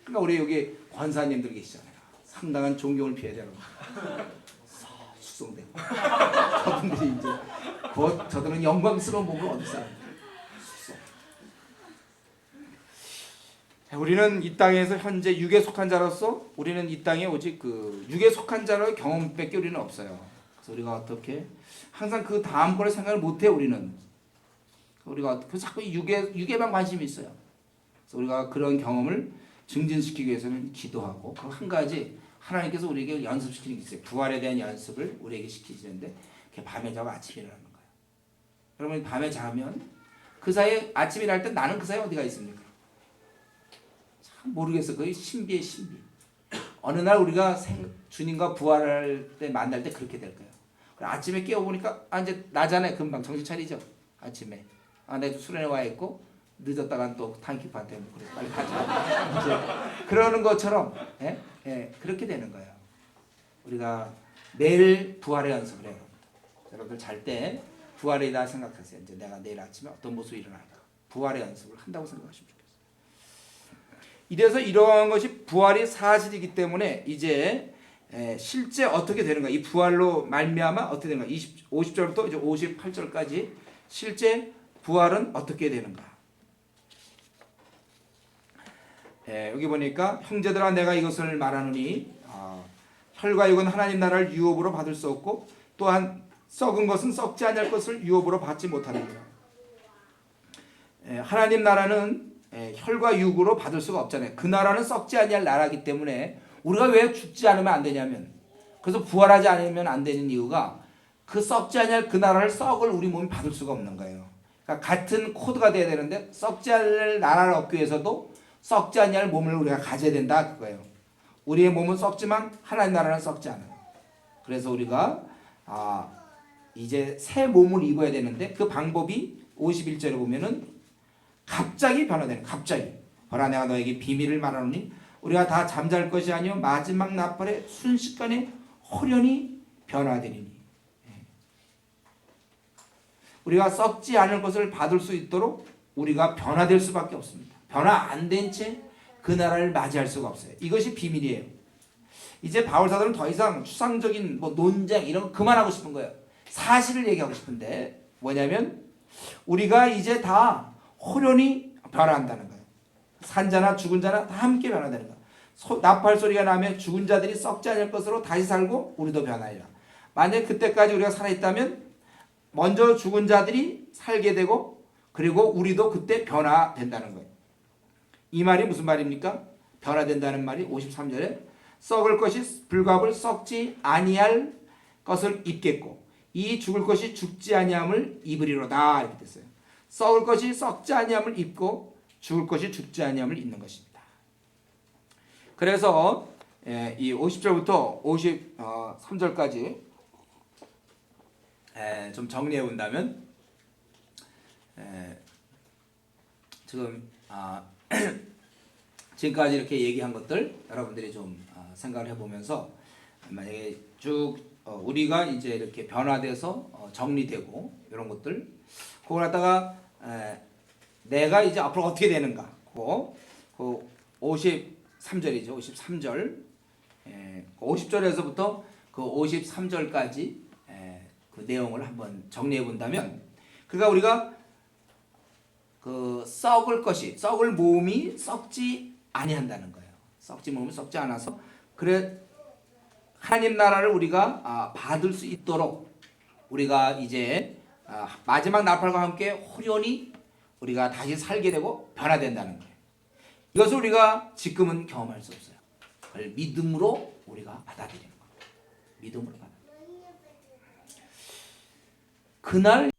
그러니까 우리 여기 권사님들 계시잖아요. 상당한 존경을 피해야 되는 거예요. 숙성되고 저분들이 이제 곧 저들은 영광스러운 몸을 얻을 사람들. 숙성. 우리는 이 땅에서 현재 육에 속한 자로서 우리는 이 땅에 오직 그 육에 속한 자로의 경험밖에 우리는 없어요. 그래서 우리가 어떻게 항상 그 다음 거를 생각을 못해 우리는. 우리가 그래서 자꾸 육에만 관심이 있어요. 그래서 우리가 그런 경험을 증진시키기 위해서는 기도하고 그 한 가지 하나님께서 우리에게 연습시키는 게 있어요. 부활에 대한 연습을 우리에게 시키시는데 그게 밤에 자고 아침에 일어나는 거예요. 여러분 밤에 자면 그 사이에 아침에 일어날 때 나는 그 사이에 어디가 있습니까? 참 모르겠어. 거의 신비의 신비. 어느 날 우리가 주님과 부활할 때 만날 때 그렇게 될 거예요. 아침에 깨워보니까 이제 나잖아요. 금방 정신 차리죠. 아침에 내가 수련회 와 있고 늦었다간 또 타임키퍼한테 그래 빨리 가자. 이제 그러는 것처럼 그렇게 되는 거예요. 우리가 매일 부활의 연습을 해요. 여러분들 잘 때 부활이다 생각하세요. 이제 내가 내일 아침에 어떤 모습이 일어날까. 부활의 연습을 한다고 생각하시면 좋겠어요. 이래서 이러한 것이 부활이 사실이기 때문에 이제 실제 어떻게 되는가. 이 부활로 말미암아 어떻게 되는가. 50절부터 이제 58절까지 실제 부활은 어떻게 되는가. 여기 보니까 형제들아 내가 이것을 말하노니 혈과 육은 하나님 나라를 유업으로 받을 수 없고 또한 썩은 것은 썩지 아니할 것을 유업으로 받지 못하느니라. 하나님 나라는 혈과 육으로 받을 수가 없잖아요. 그 나라는 썩지 아니할 나라이기 때문에 우리가 왜 죽지 않으면 안 되냐면 그래서 부활하지 않으면 안 되는 이유가 그 썩지 아니할 그 나라를 썩을 우리 몸이 받을 수가 없는 거예요. 그러니까 같은 코드가 돼야 되는데 썩지 않을 나라를 얻기 위해서도 썩지 아니할 몸을 우리가 가져야 된다 그거예요. 우리의 몸은 썩지만 하나님 나라는 썩지 않아요. 그래서 우리가 이제 새 몸을 입어야 되는데 그 방법이 51절에 보면은 갑자기 변화되는 갑자기 보라 내가 너에게 비밀을 말하노니 우리가 다 잠잘 것이 아니요 마지막 나팔에 순식간에 호련히 변화되리니. 우리가 썩지 않을 것을 받을 수 있도록 우리가 변화될 수밖에 없습니다. 변화 안 된 채 그 나라를 맞이할 수가 없어요. 이것이 비밀이에요. 이제 바울 사도는 더 이상 추상적인 논쟁 이런 거 그만하고 싶은 거예요. 사실을 얘기하고 싶은데 뭐냐면 우리가 이제 다 호련히 변화한다는 거예요. 산자나 죽은 자나 다 함께 변화되는 거예요. 나팔 소리가 나면 죽은 자들이 썩지 않을 것으로 다시 살고 우리도 변하리라. 만약 그때까지 우리가 살아있다면 먼저 죽은 자들이 살게 되고 그리고 우리도 그때 변화된다는 거예요. 이 말이 무슨 말입니까? 변화된다는 말이 53절에 썩을 것이 불갑을 썩지 아니할 것을 입겠고 이 죽을 것이 죽지 아니함을 입으리로다 이렇게 됐어요. 썩을 것이 썩지 아니함을 입고 죽을 것이 죽지 아니함을 입는 것입니다. 그래서 이 50절부터 53절까지 좀 정리해 본다면 지금 지금까지 이렇게 얘기한 것들 여러분들이 좀 생각을 해보면서 만약에 쭉 우리가 이제 이렇게 변화돼서 정리되고 이런 것들 그걸 갖다가 내가 이제 앞으로 어떻게 되는가 그 53절이죠. 53절 50절에서부터 그 53절까지 그 내용을 한번 정리해 본다면 그러니까 우리가 그 썩을 몸이 썩지 아니한다는 거예요. 몸이 썩지 않아서 그래 하나님 나라를 우리가 받을 수 있도록 우리가 이제 마지막 나팔과 함께 호련히 우리가 다시 살게 되고 변화된다는 거예요. 이것을 우리가 지금은 경험할 수 없어요. 그걸 믿음으로 우리가 받아들이는 거예요. 믿음으로 받아들이는 거예요. 그날